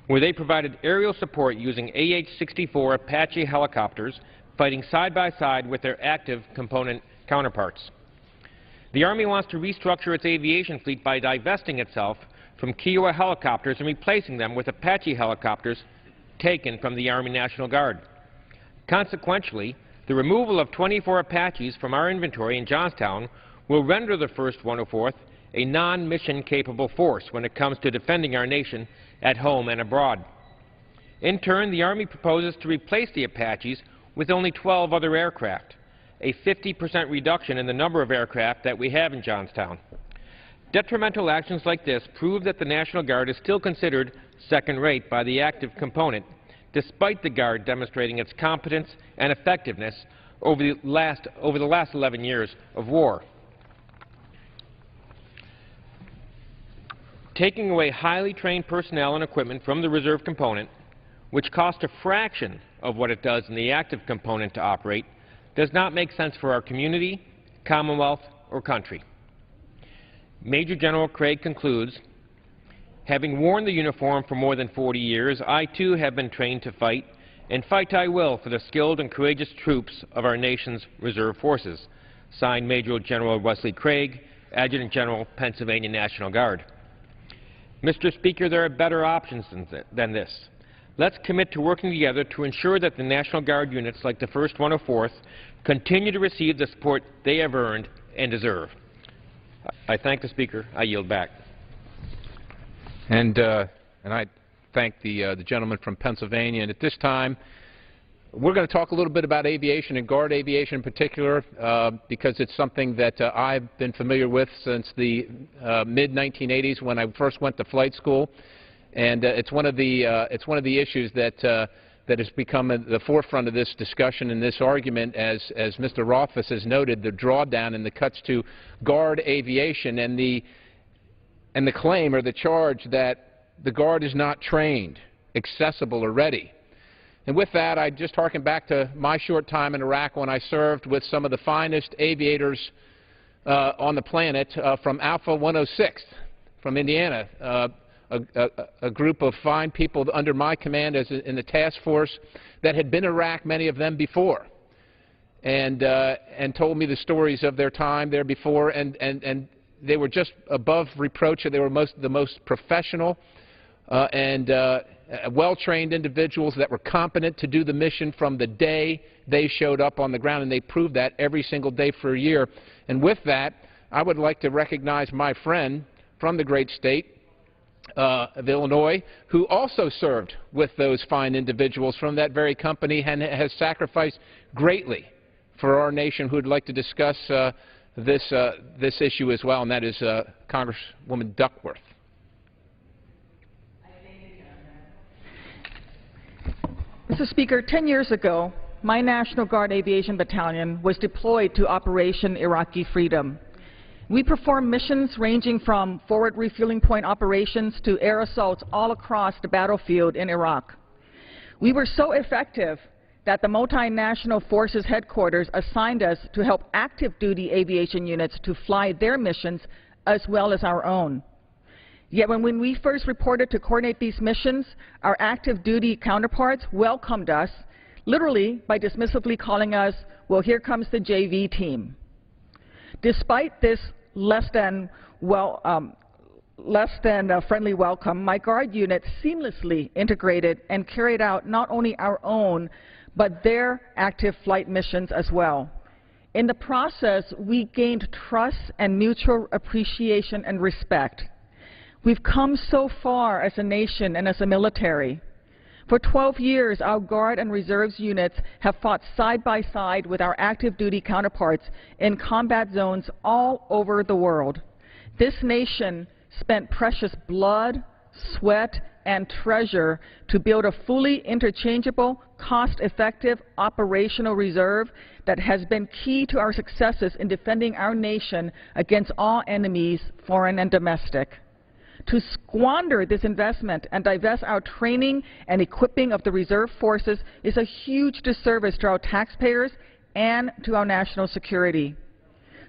where they provided aerial support using AH-64 Apache helicopters, fighting side by side with their active component counterparts. The Army wants to restructure its aviation fleet by divesting itself from Kiowa helicopters and replacing them with Apache helicopters taken from the Army National Guard. Consequently, the removal of 24 Apaches from our inventory in Johnstown will render the 1st 104th a non-mission capable force when it comes to defending our nation at home and abroad. In turn, the Army proposes to replace the Apaches with only 12 other aircraft, a 50% reduction in the number of aircraft that we have in Johnstown. Detrimental actions like this prove that the National Guard is still considered second-rate by the active component, despite the Guard demonstrating its competence and effectiveness over the last 11 years of war. Taking away highly trained personnel and equipment from the reserve component, which costs a fraction of what it does in the active component to operate, does not make sense for our community, Commonwealth, or country. Major General Craig concludes, "Having worn the uniform for more than 40 years, I too have been trained to fight, and fight I will for the skilled and courageous troops of our nation's reserve forces." Signed, Major General Wesley Craig, Adjutant General, Pennsylvania National Guard. Mr. Speaker, there are better options than this. Let's commit to working together to ensure that the National Guard units like the 1st 104th continue to receive the support they have earned and deserve. I thank the Speaker. I yield back. And I thank the gentleman from Pennsylvania. And at this time, we're going to talk a little bit about aviation and Guard aviation in particular, because it's something that I've been familiar with since the mid-1980s when I first went to flight school. And it's one of the issues that has become at the forefront of this discussion and this argument, as Mr. Rothfuss has noted, the drawdown and the cuts to Guard aviation and the claim or the charge that the Guard is not trained, accessible, or ready. And with that, I just harken back to my short time in Iraq when I served with some of the finest aviators on the planet from Alpha 106 from Indiana. A group of fine people under my command in the task force that had been in Iraq, many of them before, and told me the stories of their time there before, and they were just above reproach. They were the most professional and well-trained individuals that were competent to do the mission from the day they showed up on the ground, and they proved that every single day for a year. And with that, I would like to recognize my friend from the great state of Illinois, who also served with those fine individuals from that very company and has sacrificed greatly for our nation, who would like to discuss this issue as well, and that is Congresswoman Duckworth. Mr. Speaker, 10 years ago, my National Guard Aviation Battalion was deployed to Operation Iraqi Freedom. We performed missions ranging from forward refueling point operations to air assaults all across the battlefield in Iraq. We were so effective that the multinational forces headquarters assigned us to help active duty aviation units to fly their missions as well as our own. Yet when we first reported to coordinate these missions, our active duty counterparts welcomed us, literally by dismissively calling us, well, here comes the JV team. Despite this less than friendly welcome, my Guard unit seamlessly integrated and carried out not only our own, but their active flight missions as well. In the process, we gained trust and mutual appreciation and respect. We've come so far as a nation and as a military. For 12 years, our Guard and Reserves units have fought side by side with our active duty counterparts in combat zones all over the world. This nation spent precious blood, sweat, and treasure to build a fully interchangeable, cost-effective operational reserve that has been key to our successes in defending our nation against all enemies, foreign and domestic. To squander this investment and divest our training and equipping of the reserve forces is a huge disservice to our taxpayers and to our national security.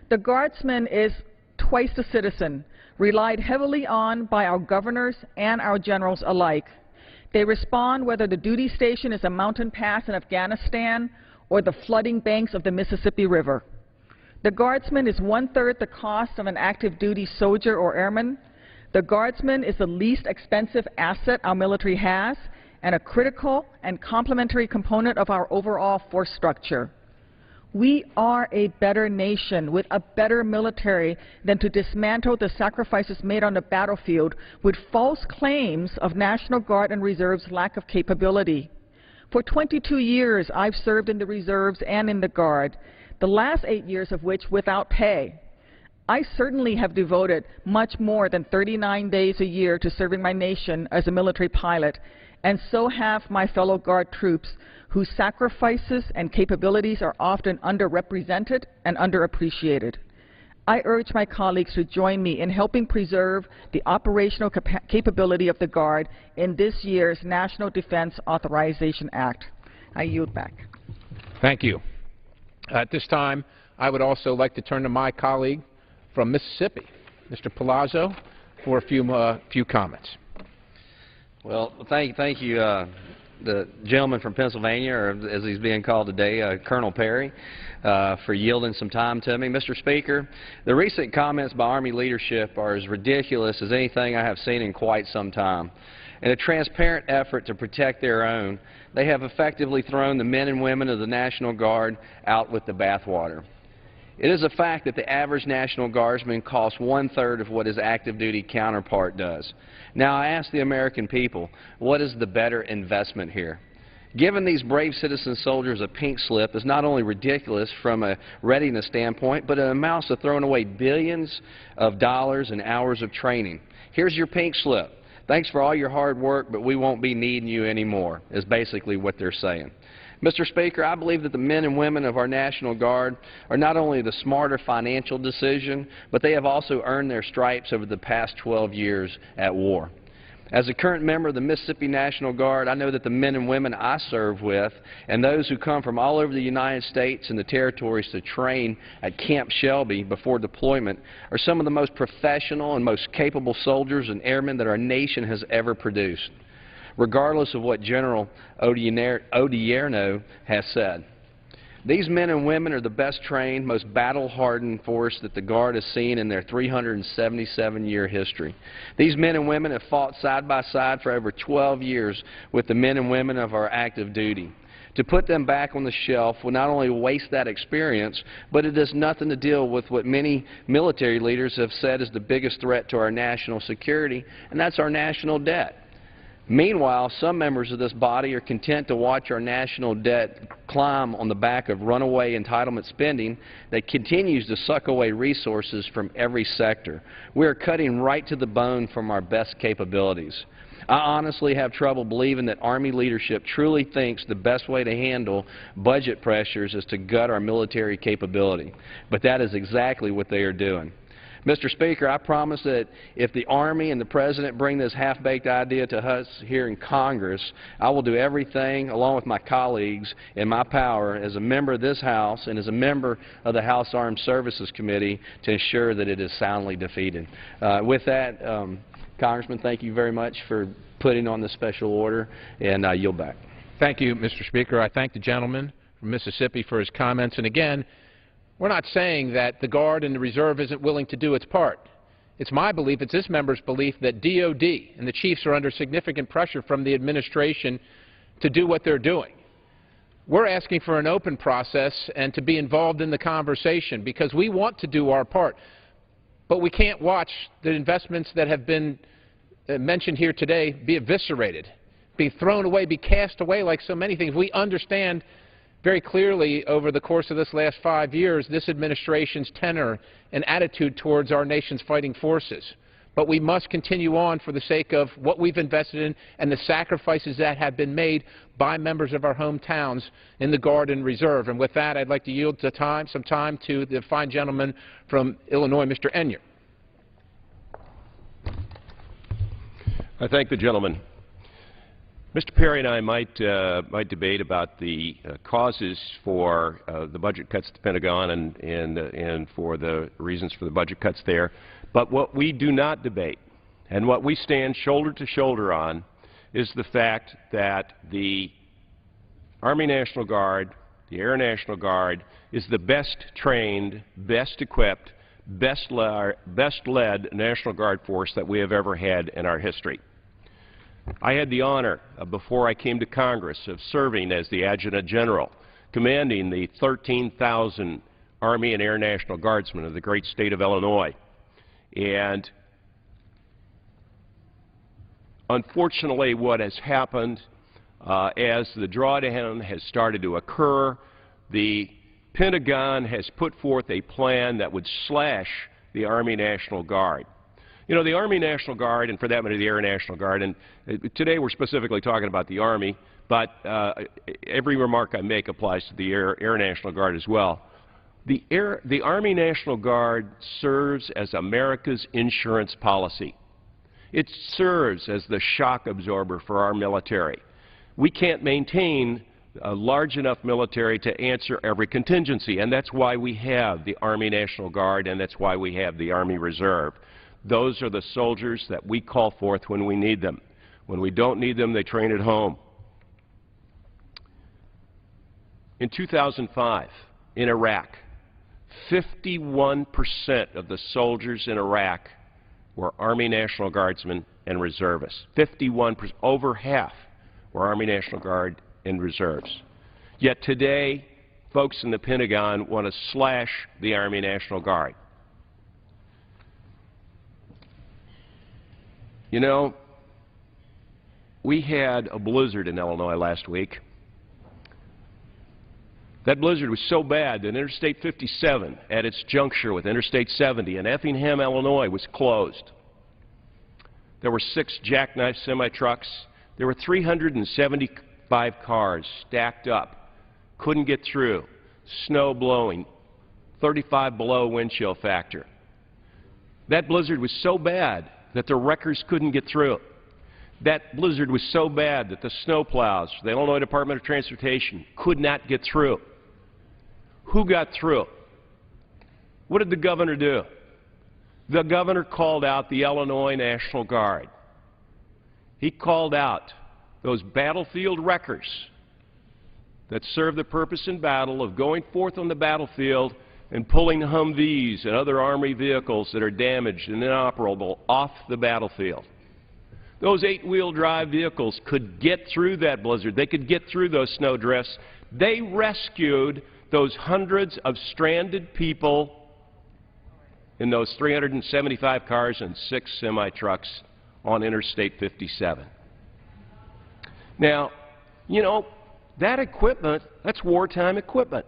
The Guardsman is twice a citizen, relied heavily on by our governors and our generals alike. They respond whether the duty station is a mountain pass in Afghanistan or the flooding banks of the Mississippi River. The Guardsman is 1/3 the cost of an active duty soldier or airman. The Guardsman is the least expensive asset our military has and a critical and complementary component of our overall force structure. We are a better nation with a better military than to dismantle the sacrifices made on the battlefield with false claims of National Guard and Reserves' lack of capability. For 22 years, I've served in the Reserves and in the Guard, the last 8 years of which without pay. I certainly have devoted much more than 39 days a year to serving my nation as a military pilot, and so have my fellow Guard troops, whose sacrifices and capabilities are often underrepresented and underappreciated. I urge my colleagues to join me in helping preserve the operational capability of the Guard in this year's National Defense Authorization Act. I yield back. Thank you. At this time, I would also like to turn to my colleague from Mississippi, Mr. Palazzo, for a few comments. Well, thank you, the gentleman from Pennsylvania, or as he's being called today, Colonel Perry, for yielding some time to me. Mr. Speaker, the recent comments by Army leadership are as ridiculous as anything I have seen in quite some time. In a transparent effort to protect their own, they have effectively thrown the men and women of the National Guard out with the bathwater. It is a fact that the average National Guardsman costs 1/3 of what his active duty counterpart does. Now I ask the American people, what is the better investment here? Giving these brave citizen soldiers a pink slip is not only ridiculous from a readiness standpoint, but it amounts to throwing away billions of dollars and hours of training. Here's your pink slip. Thanks for all your hard work, but we won't be needing you anymore, is basically what they're saying. Mr. Speaker, I believe that the men and women of our National Guard are not only the smarter financial decision, but they have also earned their stripes over the past 12 years at war. As a current member of the Mississippi National Guard, I know that the men and women I serve with and those who come from all over the United States and the territories to train at Camp Shelby before deployment are some of the most professional and most capable soldiers and airmen that our nation has ever produced, regardless of what General Odierno has said. These men and women are the best trained, most battle-hardened force that the Guard has seen in their 377-year history. These men and women have fought side by side for over 12 years with the men and women of our active duty. To put them back on the shelf will not only waste that experience, but it does nothing to deal with what many military leaders have said is the biggest threat to our national security, and that's our national debt. Meanwhile, some members of this body are content to watch our national debt climb on the back of runaway entitlement spending that continues to suck away resources from every sector. We are cutting right to the bone from our best capabilities. I honestly have trouble believing that Army leadership truly thinks the best way to handle budget pressures is to gut our military capability. But that is exactly what they are doing. Mr. Speaker, I promise that if the Army and the President bring this half-baked idea to us here in Congress, I will do everything, along with my colleagues, in my power as a member of this House and as a member of the House Armed Services Committee to ensure that it is soundly defeated. With that, Congressman, thank you very much for putting on the special order, and I yield back. Thank you, Mr. Speaker. I thank the gentleman from Mississippi for his comments. And again, we're not saying that the Guard and the Reserve isn't willing to do its part. It's my belief, it's this member's belief, that DOD and the chiefs are under significant pressure from the administration to do what they're doing. We're asking for an open process and to be involved in the conversation because we want to do our part. But we can't watch the investments that have been mentioned here today be eviscerated, be thrown away, be cast away like so many things. We understand very clearly over the course of this last 5 years this administration's tenor and attitude towards our nation's fighting forces. But we must continue on for the sake of what we've invested in and the sacrifices that have been made by members of our hometowns in the Guard and Reserve. And with that, I'd like to yield some time to the fine gentleman from Illinois, Mr. Enyart. I thank the gentleman. Mr. Perry and I might debate about the causes for the budget cuts at the Pentagon and for the reasons for the budget cuts there. But what we do not debate and what we stand shoulder to shoulder on is the fact that the Army National Guard, the Air National Guard, is the best trained, best equipped, best led National Guard force that we have ever had in our history. I had the honor, before I came to Congress, of serving as the Adjutant General, commanding the 13,000 Army and Air National Guardsmen of the great state of Illinois. And unfortunately, what has happened as the drawdown has started to occur, the Pentagon has put forth a plan that would slash the Army National Guard. You know, the Army National Guard, and for that matter, the Air National Guard, and today we're specifically talking about the Army, but every remark I make applies to the Air National Guard as well. The Army National Guard serves as America's insurance policy. It serves as the shock absorber for our military. We can't maintain a large enough military to answer every contingency, and that's why we have the Army National Guard, and that's why we have the Army Reserve. Those are the soldiers that we call forth when we need them. When we don't need them, they train at home. In 2005, in Iraq, 51% of the soldiers in Iraq were Army National Guardsmen and reservists. 51%, over half were Army National Guard and reserves. Yet today, folks in the Pentagon want to slash the Army National Guard. You know, we had a blizzard in Illinois last week. That blizzard was so bad that Interstate 57 at its juncture with Interstate 70 in Effingham, Illinois was closed. There were 6 jackknife semi-trucks. There were 375 cars stacked up. Couldn't get through. Snow blowing. 35 below wind chill factor. That blizzard was so bad that the wreckers couldn't get through it. That blizzard was so bad that the snowplows, the Illinois Department of Transportation, could not get through. Who got through? What did the governor do? The governor called out the Illinois National Guard. He called out those battlefield wreckers that serve the purpose in battle of going forth on the battlefield and pulling Humvees and other Army vehicles that are damaged and inoperable off the battlefield. Those 8-wheel drive vehicles could get through that blizzard. They could get through those snow drifts. They rescued those hundreds of stranded people in those 375 cars and 6 semi-trucks on Interstate 57. Now, you know, that equipment, that's wartime equipment.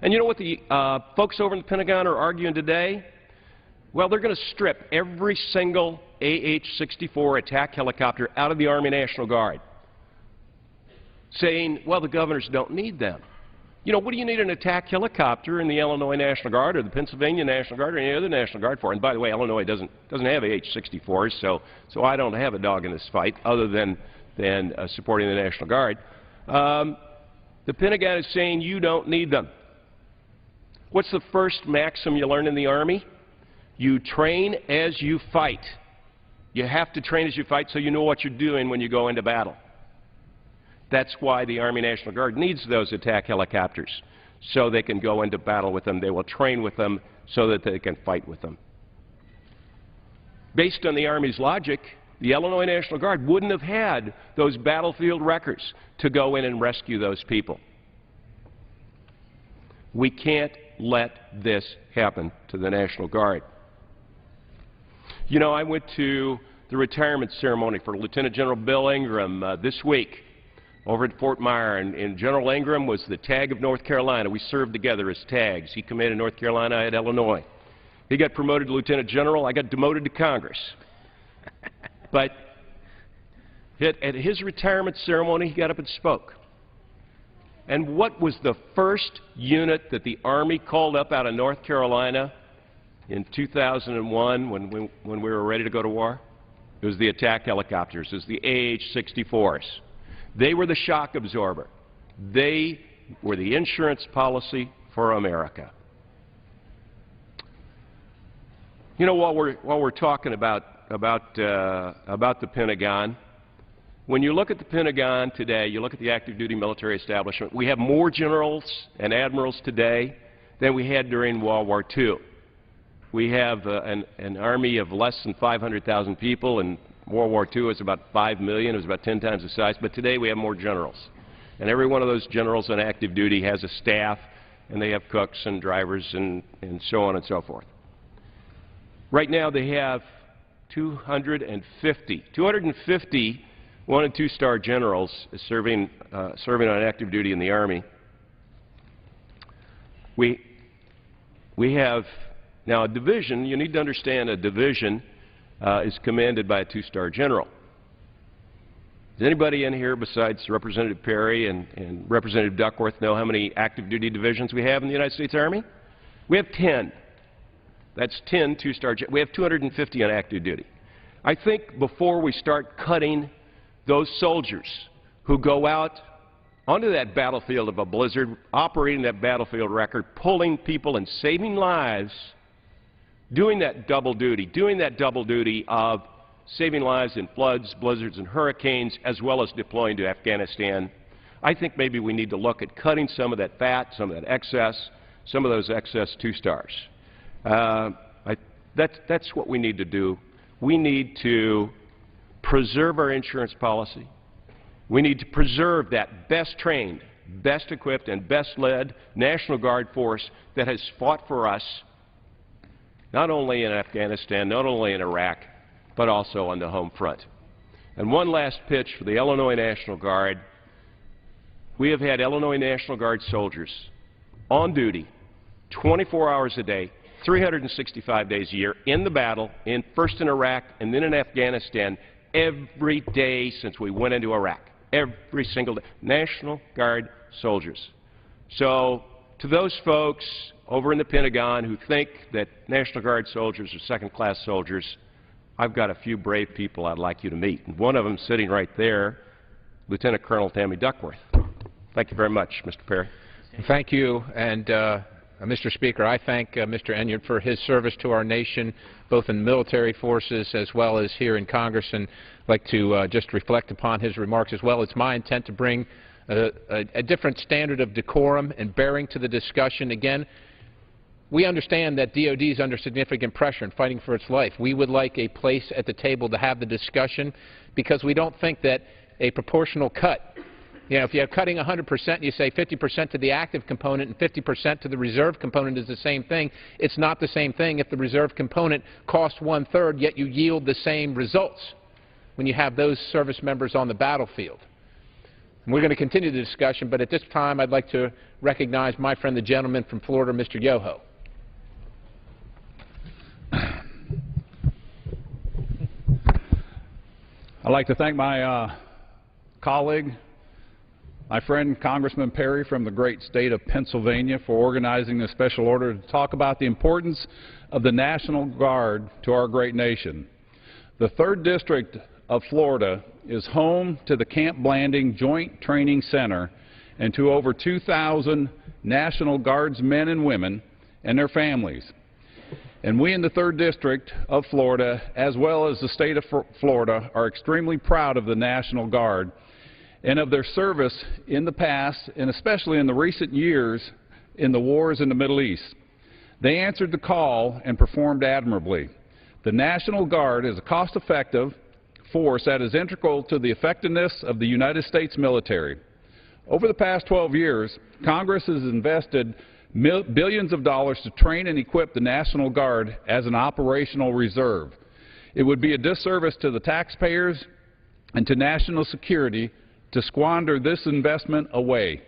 And you know what the folks over in the Pentagon are arguing today? Well, they're going to strip every single AH-64 attack helicopter out of the Army National Guard, saying, well, the governors don't need them. You know, what do you need an attack helicopter in the Illinois National Guard or the Pennsylvania National Guard or any other National Guard for? And by the way, Illinois doesn't have AH-64s, so I don't have a dog in this fight other than supporting the National Guard. The Pentagon is saying you don't need them. What's the first maxim you learn in the Army? You train as you fight. You have to train as you fight so you know what you're doing when you go into battle. That's why the Army National Guard needs those attack helicopters, so they can go into battle with them. They will train with them so that they can fight with them. Based on the Army's logic, the Illinois National Guard wouldn't have had those battlefield records to go in and rescue those people. We can't let this happen to the National Guard. You know, I went to the retirement ceremony for Lieutenant General Bill Ingram this week over at Fort Myer, and General Ingram was the TAG of North Carolina. We served together as TAGs. He commanded North Carolina, I had Illinois. He got promoted to Lieutenant General. I got demoted to Congress. But at his retirement ceremony, he got up and spoke. And what was the first unit that the Army called up out of North Carolina in 2001 when we were ready to go to war? It was the attack helicopters. It was the AH-64s. They were the shock absorber. They were the insurance policy for America. You know, while we're talking about the Pentagon, when you look at the Pentagon today, you look at the active duty military establishment, we have more generals and admirals today than we had during World War II. We have an army of less than 500,000 people, and World War II was about 5 million. It was about 10 times the size. But today we have more generals. And every one of those generals on active duty has a staff, and they have cooks and drivers and so on and so forth. Right now they have 250 one- and two-star generals serving on active duty in the Army. We have now a division. You need to understand a division is commanded by a two-star general. Does anybody in here besides Representative Perry and Representative Duckworth know how many active duty divisions we have in the United States Army? We have 10. That's 10 two-star. We have 250 on active duty. I think before we start cutting those soldiers who go out onto that battlefield of a blizzard, operating that battlefield record, pulling people and saving lives, doing that double duty of saving lives in floods, blizzards, and hurricanes, as well as deploying to Afghanistan, I think maybe we need to look at cutting some of that fat, some of that excess, some of those excess two-stars. That's what we need to do. We need to preserve our insurance policy. We need to preserve that best-trained, best-equipped, and best-led National Guard force that has fought for us not only in Afghanistan, not only in Iraq, but also on the home front. And one last pitch for the Illinois National Guard. We have had Illinois National Guard soldiers on duty 24 hours a day, 365 days a year, in the battle, first in Iraq and then in Afghanistan, every day since we went into Iraq. Every single day. National Guard soldiers. So to those folks over in the Pentagon who think that National Guard soldiers are second-class soldiers, I've got a few brave people I'd like you to meet. And one of them sitting right there, Lieutenant Colonel Tammy Duckworth. Thank you very much, Mr. Perry. Thank you. And Mr. Speaker, I thank Mr. Enyart for his service to our nation, both in military forces as well as here in Congress, and I'd like to just reflect upon his remarks as well. It's my intent to bring a different standard of decorum and bearing to the discussion. Again, we understand that DOD is under significant pressure in fighting for its life. We would like a place at the table to have the discussion because we don't think that a proportional cut, you know, if you're cutting 100% and you say 50% to the active component and 50% to the reserve component is the same thing, it's not the same thing if the reserve component costs 1/3, yet you yield the same results when you have those service members on the battlefield. And we're going to continue the discussion, but at this time I'd like to recognize my friend, the gentleman from Florida, Mr. Yoho. I'd like to thank my colleague, my friend Congressman Perry from the great state of Pennsylvania for organizing this special order to talk about the importance of the National Guard to our great nation. The 3rd District of Florida is home to the Camp Blanding Joint Training Center and to over 2,000 National Guards men and women and their families. And we in the 3rd District of Florida, as well as the state of Florida, are extremely proud of the National Guard and of their service in the past, and especially in the recent years in the wars in the Middle East. They answered the call and performed admirably. The National Guard is a cost-effective force that is integral to the effectiveness of the United States military. Over the past 12 years, Congress has invested billions of dollars to train and equip the National Guard as an operational reserve. It would be a disservice to the taxpayers and to national security to squander this investment away.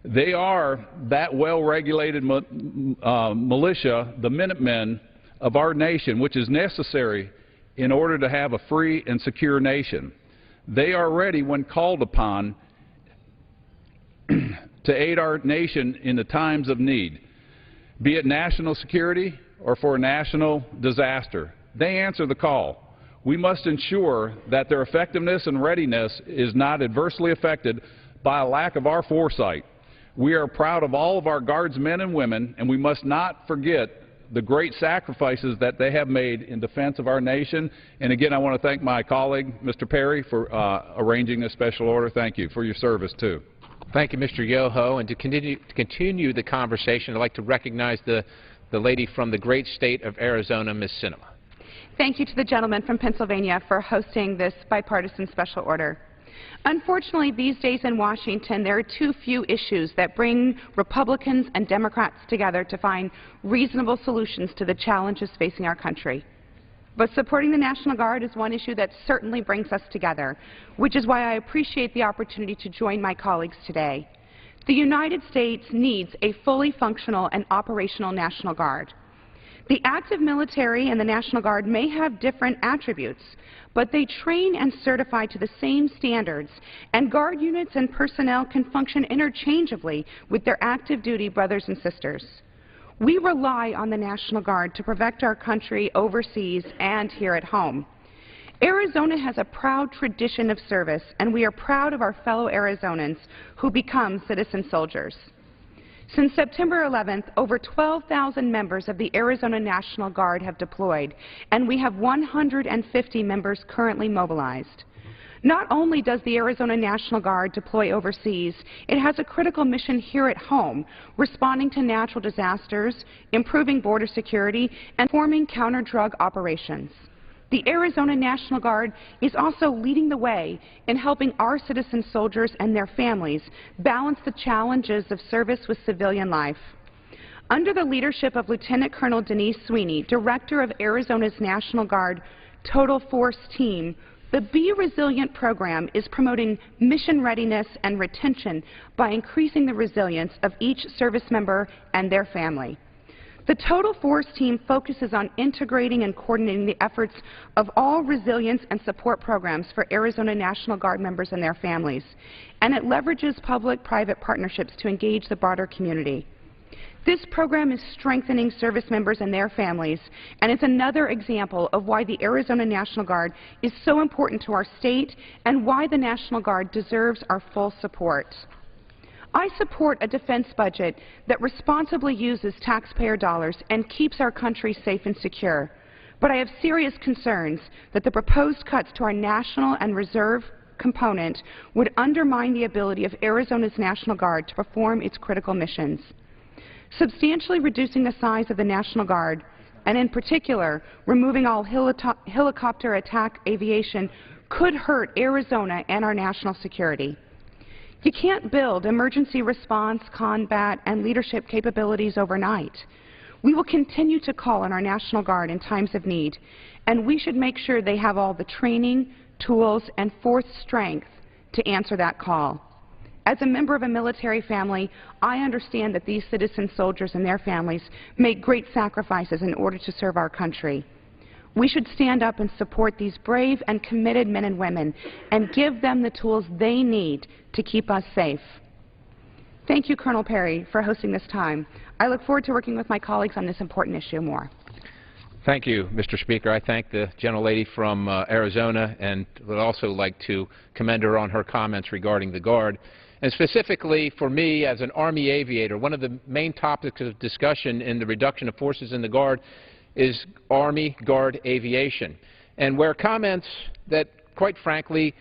They are that well-regulated militia, the Minutemen of our nation, which is necessary in order to have a free and secure nation. They are ready when called upon to aid our nation in the times of need, be it national security or for a national disaster. They answer the call. We must ensure that their effectiveness and readiness is not adversely affected by a lack of our foresight. We are proud of all of our Guards men and women, and we must not forget the great sacrifices that they have made in defense of our nation. And again, I want to thank my colleague, Mr. Perry, for arranging this special order. Thank you for your service, too. Thank you, Mr. Yoho. And to continue the conversation, I'd like to recognize the lady from the great state of Arizona, Ms. Sinema. Thank you to the gentleman from Pennsylvania for hosting this bipartisan special order. Unfortunately, these days in Washington, there are too few issues that bring Republicans and Democrats together to find reasonable solutions to the challenges facing our country. But supporting the National Guard is one issue that certainly brings us together, which is why I appreciate the opportunity to join my colleagues today. The United States needs a fully functional and operational National Guard. The active military and the National Guard may have different attributes, but they train and certify to the same standards, and Guard units and personnel can function interchangeably with their active duty brothers and sisters. We rely on the National Guard to protect our country overseas and here at home. Arizona has a proud tradition of service, and we are proud of our fellow Arizonans who become citizen soldiers. Since September 11th, over 12,000 members of the Arizona National Guard have deployed, and we have 150 members currently mobilized. Not only does the Arizona National Guard deploy overseas, it has a critical mission here at home, responding to natural disasters, improving border security, and forming counter-drug operations. The Arizona National Guard is also leading the way in helping our citizen soldiers and their families balance the challenges of service with civilian life. Under the leadership of Lieutenant Colonel Denise Sweeney, Director of Arizona's National Guard Total Force Team, the Be Resilient program is promoting mission readiness and retention by increasing the resilience of each service member and their family. The Total Force Team focuses on integrating and coordinating the efforts of all resilience and support programs for Arizona National Guard members and their families, and it leverages public-private partnerships to engage the broader community. This program is strengthening service members and their families, and it's another example of why the Arizona National Guard is so important to our state and why the National Guard deserves our full support. I support a defense budget that responsibly uses taxpayer dollars and keeps our country safe and secure. But I have serious concerns that the proposed cuts to our national and reserve component would undermine the ability of Arizona's National Guard to perform its critical missions. Substantially reducing the size of the National Guard, and in particular removing all helicopter attack aviation, could hurt Arizona and our national security. You can't build emergency response, combat, and leadership capabilities overnight. We will continue to call on our National Guard in times of need, and we should make sure they have all the training, tools, and force strength to answer that call. As a member of a military family, I understand that these citizen soldiers and their families make great sacrifices in order to serve our country. We should stand up and support these brave and committed men and women and give them the tools they need to keep us safe. Thank you, Colonel Perry, for hosting this time. I look forward to working with my colleagues on this important issue more. Thank you, Mr. Speaker. I thank the gentlelady from Arizona and would also like to commend her on her comments regarding the Guard. And specifically for me as an Army aviator, one of the main topics of discussion in the reduction of forces in the Guard is Army Guard aviation. And where comments that, quite frankly,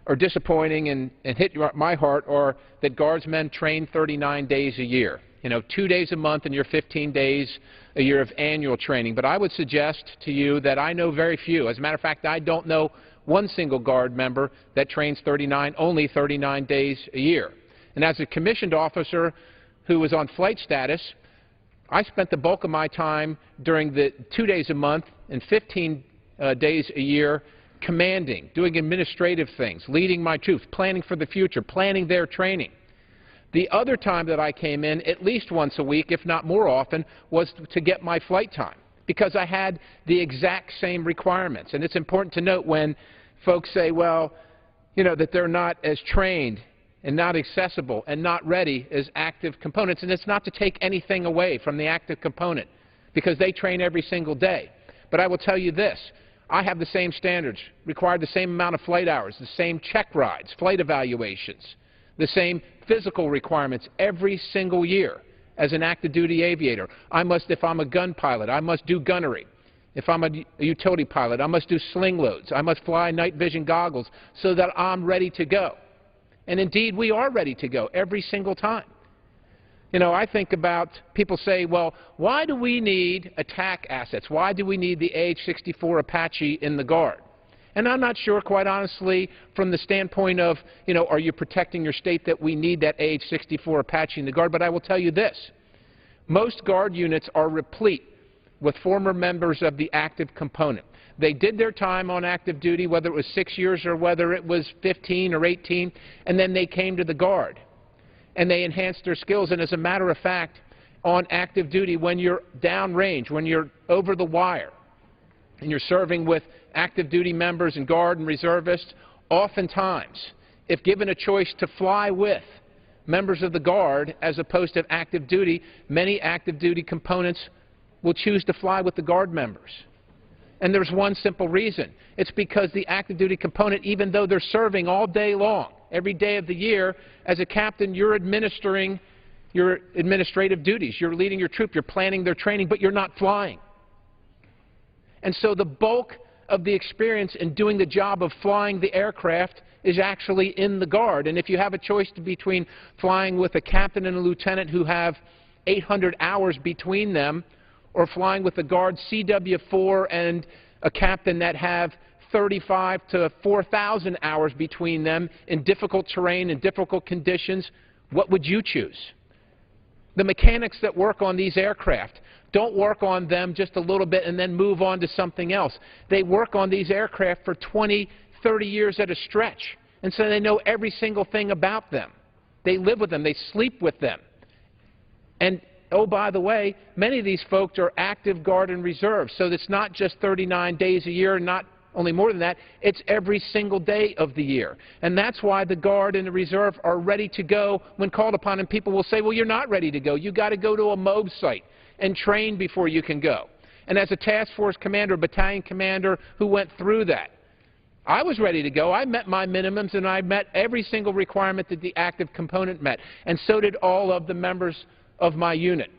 are disappointing and hit my heart are that Guardsmen train 39 days a year. You know, 2 days a month and your 15 days a year of annual training. But I would suggest to you that I know very few. As a matter of fact, I don't know one single Guard member that trains only 39 days a year. And as a commissioned officer who was on flight status, I spent the bulk of my time during the 2 days a month and 15 days a year commanding, doing administrative things, leading my troops, planning for the future, planning their training. The other time that I came in, at least once a week, if not more often, was to get my flight time, because I had the exact same requirements. And it's important to note when folks say, well, you know, that they're not as trained and not accessible and not ready as active components. And it's not to take anything away from the active component, because they train every single day. But I will tell you this. I have the same standards, required the same amount of flight hours, the same check rides, flight evaluations, the same physical requirements every single year as an active duty aviator. If I'm a gun pilot, I must do gunnery. If I'm a utility pilot, I must do sling loads. I must fly night vision goggles so that I'm ready to go. And indeed, we are ready to go every single time. You know, I think about people say, well, why do we need attack assets? Why do we need the AH-64 Apache in the Guard? And I'm not sure, quite honestly, from the standpoint of, you know, are you protecting your state, that we need that AH-64 Apache in the Guard? But I will tell you this. Most Guard units are replete with former members of the active component. They did their time on active duty, whether it was 6 years or whether it was 15 or 18, and then they came to the Guard. And they enhanced their skills. And as a matter of fact, on active duty, when you're downrange, when you're over the wire, and you're serving with active duty members and Guard and reservists, oftentimes, if given a choice to fly with members of the Guard as opposed to active duty, many active duty components will choose to fly with the Guard members. And there's one simple reason. It's because the active duty component, even though they're serving all day long, every day of the year, as a captain, you're administering your administrative duties. You're leading your troop. You're planning their training, but you're not flying. And so the bulk of the experience in doing the job of flying the aircraft is actually in the Guard. And if you have a choice between flying with a captain and a lieutenant who have 800 hours between them, or flying with a Guard CW4 and a captain that have 35 to 4,000 hours between them in difficult terrain and difficult conditions, what would you choose? The mechanics that work on these aircraft don't work on them just a little bit and then move on to something else. They work on these aircraft for 20, 30 years at a stretch, and so they know every single thing about them. They live with them. They sleep with them. And oh, by the way, many of these folks are active Guard and reserve, so it's not just 39 days a year, not only more than that, it's every single day of the year. And that's why the Guard and the reserve are ready to go when called upon, and people will say, well, you're not ready to go. You've got to go to a MOB site and train before you can go. And as a task force commander, battalion commander who went through that, I was ready to go. I met my minimums, and I met every single requirement that the active component met, and so did all of the members of my unit,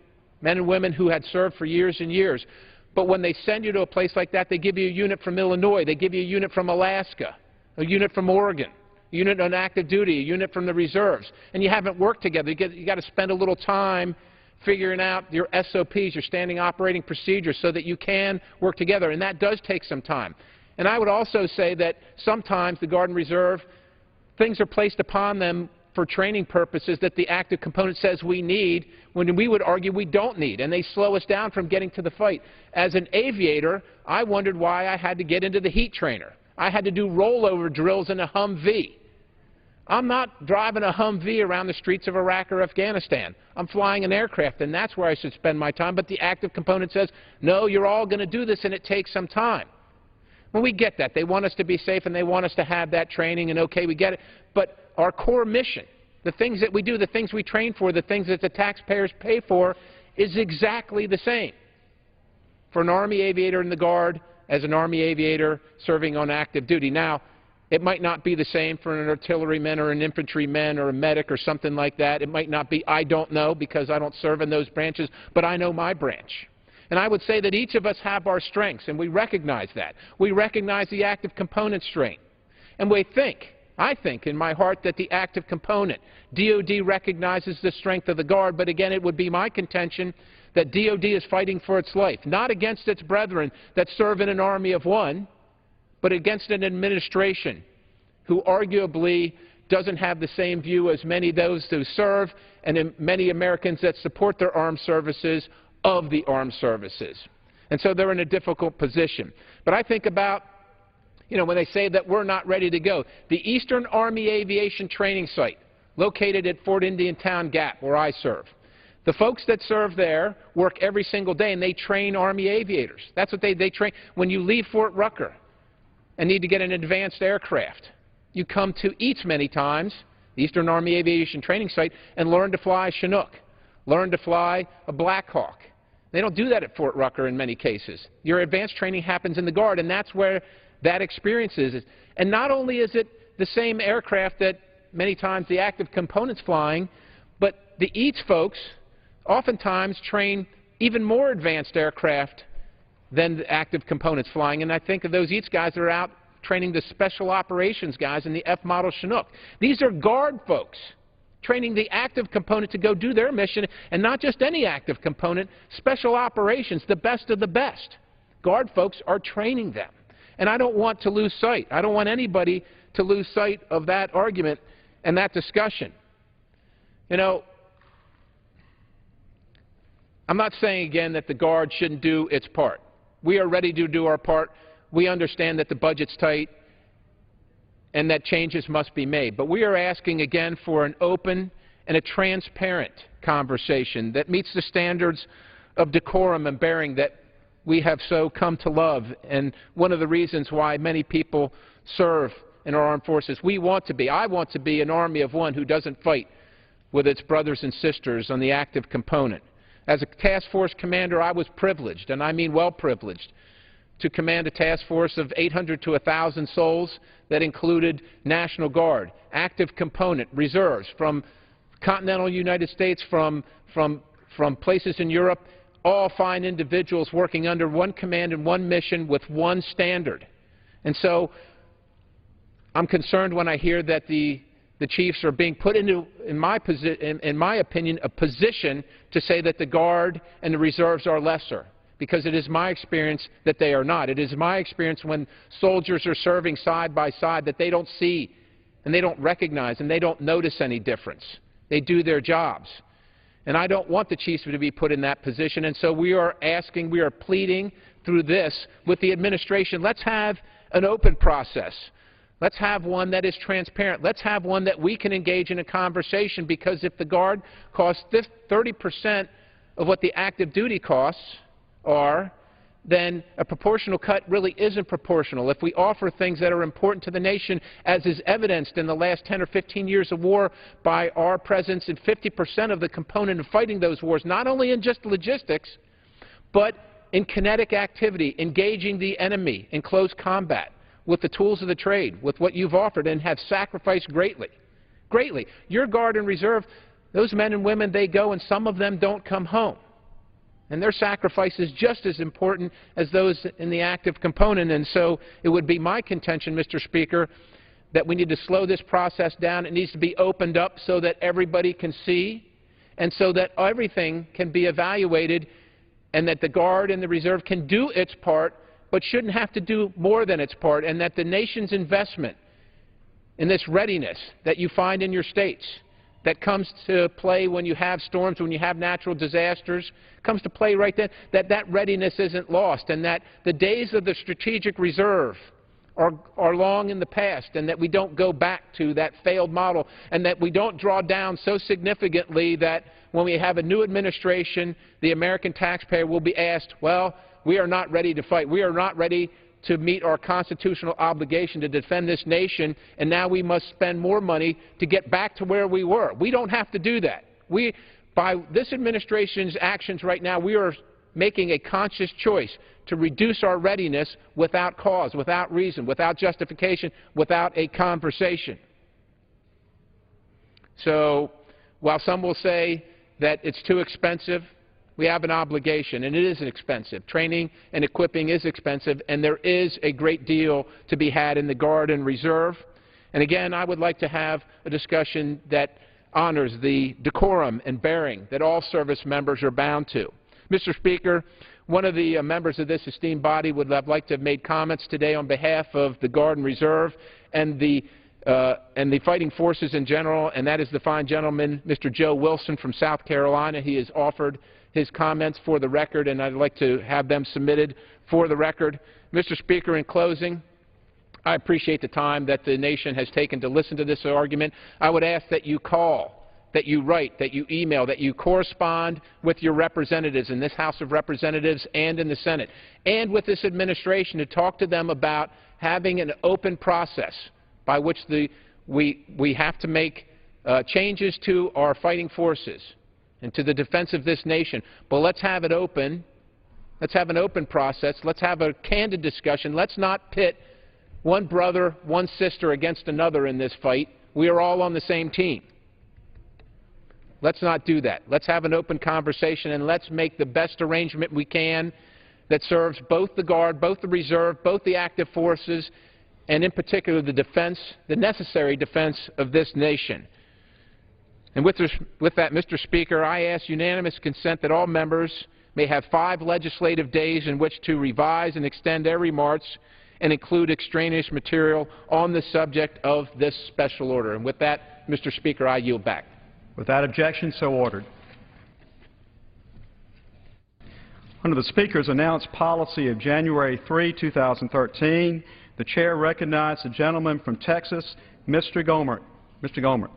men and women who had served for years and years. But when they send you to a place like that, they give you a unit from Illinois, they give you a unit from Alaska, a unit from Oregon, a unit on active duty, a unit from the reserves, and you haven't worked together. You got to spend a little time figuring out your SOPs, your standing operating procedures, so that you can work together, and that does take some time. And I would also say that sometimes the Guard and Reserve, things are placed upon them for training purposes that the active component says we need, when we would argue we don't need, and they slow us down from getting to the fight. As an aviator, I wondered why I had to get into the heat trainer. I had to do rollover drills in a Humvee. I'm not driving a Humvee around the streets of Iraq or Afghanistan. I'm flying an aircraft, and that's where I should spend my time. But the active component says, no, you're all going to do this, and it takes some time. Well, we get that. They want us to be safe and they want us to have that training, and okay, we get it. But our core mission, the things that we do, the things we train for, the things that the taxpayers pay for, is exactly the same for an Army aviator in the Guard as an Army aviator serving on active duty. Now, it might not be the same for an artilleryman or an infantryman or a medic or something like that. It might not be. I don't know because I don't serve in those branches, but I know my branch. And I would say that each of us have our strengths, and we recognize that. We recognize the active component strength. And I think in my heart that the active component, DOD recognizes the strength of the Guard, but again, it would be my contention that DOD is fighting for its life, not against its brethren that serve in an army of one, but against an administration who arguably doesn't have the same view as many of those who serve and many Americans that support their armed services of the armed services. And so they're in a difficult position. But I think about, when they say that we're not ready to go, the Eastern Army Aviation Training Site located at Fort Indiantown Gap, where I serve. The folks that serve there work every single day, and they train Army aviators. That's what they train. When you leave Fort Rucker and need to get an advanced aircraft, you come to Eats many times, the Eastern Army Aviation Training Site, and learn to fly a Chinook, learn to fly a Black Hawk. They don't do that at Fort Rucker in many cases. Your advanced training happens in the Guard, and that's where that experience is. And not only is it the same aircraft that many times the active component's flying, but the Eats folks oftentimes train even more advanced aircraft than the active components flying. And I think of those Eats guys that are out training the special operations guys in the F-model Chinook. These are Guard folks training the active component to go do their mission, and not just any active component, special operations, the best of the best. Guard folks are training them. And I don't want to lose sight. I don't want anybody to lose sight of that argument and that discussion. I'm not saying again that the Guard shouldn't do its part. We are ready to do our part. We understand that the budget's tight and that changes must be made. But we are asking again for an open and a transparent conversation that meets the standards of decorum and bearing that we have so come to love, and one of the reasons why many people serve in our armed forces. I want to be an army of one who doesn't fight with its brothers and sisters on the active component. As a task force commander, I was privileged, and I mean well privileged, to command a task force of 800 to 1,000 souls that included National Guard, active component, reserves from continental United States, from places in Europe, all fine individuals working under one command and one mission with one standard. And so I'm concerned when I hear that the chiefs are being put into, in my opinion, a position to say that the Guard and the reserves are lesser, because it is my experience that they are not. It is my experience when soldiers are serving side by side that they don't see and they don't recognize and they don't notice any difference. They do their jobs. And I don't want the chiefs to be put in that position, and so we are pleading through this with the administration. Let's have an open process. Let's have one that is transparent. Let's have one that we can engage in a conversation, because if the Guard costs 30% of what the active duty costs are, then a proportional cut really isn't proportional. If we offer things that are important to the nation, as is evidenced in the last 10 or 15 years of war by our presence in 50% of the component of fighting those wars, not only in just logistics, but in kinetic activity, engaging the enemy in close combat with the tools of the trade, with what you've offered, and have sacrificed greatly. Greatly. Your Guard and Reserve, those men and women, they go, and some of them don't come home. And their sacrifice is just as important as those in the active component. And so it would be my contention, Mr. Speaker, that we need to slow this process down. It needs to be opened up so that everybody can see, and so that everything can be evaluated, and that the Guard and the Reserve can do its part, but shouldn't have to do more than its part, and that the nation's investment in this readiness that you find in your states, that comes to play when you have storms, when you have natural disasters, comes to play right then, that readiness isn't lost, and that the days of the strategic reserve are long in the past, and that we don't go back to that failed model, and that we don't draw down so significantly that when we have a new administration, the American taxpayer will be asked, well, we are not ready to fight. We are not ready to meet our constitutional obligation to defend this nation, and now we must spend more money to get back to where we were. We don't have to do that. By this administration's actions right now, we are making a conscious choice to reduce our readiness without cause, without reason, without justification, without a conversation. So while some will say that it's too expensive, we have an obligation, and it is expensive. Training and equipping is expensive, and there is a great deal to be had in the Guard and Reserve. And again, I would like to have a discussion that honors the decorum and bearing that all service members are bound to. Mr. Speaker, one of the members of this esteemed body would have liked to have made comments today on behalf of the Guard and Reserve and the fighting forces in general, and that is the fine gentleman, Mr. Joe Wilson from South Carolina. He has offered his comments for the record, and I'd like to have them submitted for the record. Mr. Speaker, in closing, I appreciate the time that the nation has taken to listen to this argument. I would ask that you call, that you write, that you email, that you correspond with your representatives in this House of Representatives and in the Senate, and with this administration to talk to them about having an open process by which we have to make changes to our fighting forces and to the defense of this nation. But let's have it open. Let's have an open process. Let's have a candid discussion. Let's not pit one brother, one sister against another in this fight. We are all on the same team. Let's not do that. Let's have an open conversation, and let's make the best arrangement we can that serves both the Guard, both the Reserve, both the active forces, and in particular the defense, the necessary defense of this nation. And with that, Mr. Speaker, I ask unanimous consent that all members may have 5 legislative days in which to revise and extend their remarks and include extraneous material on the subject of this special order. And with that, Mr. Speaker, I yield back. Without objection, so ordered. Under the Speaker's announced policy of January 3, 2013, the Chair recognizes the gentleman from Texas, Mr. Gohmert. Mr. Gohmert.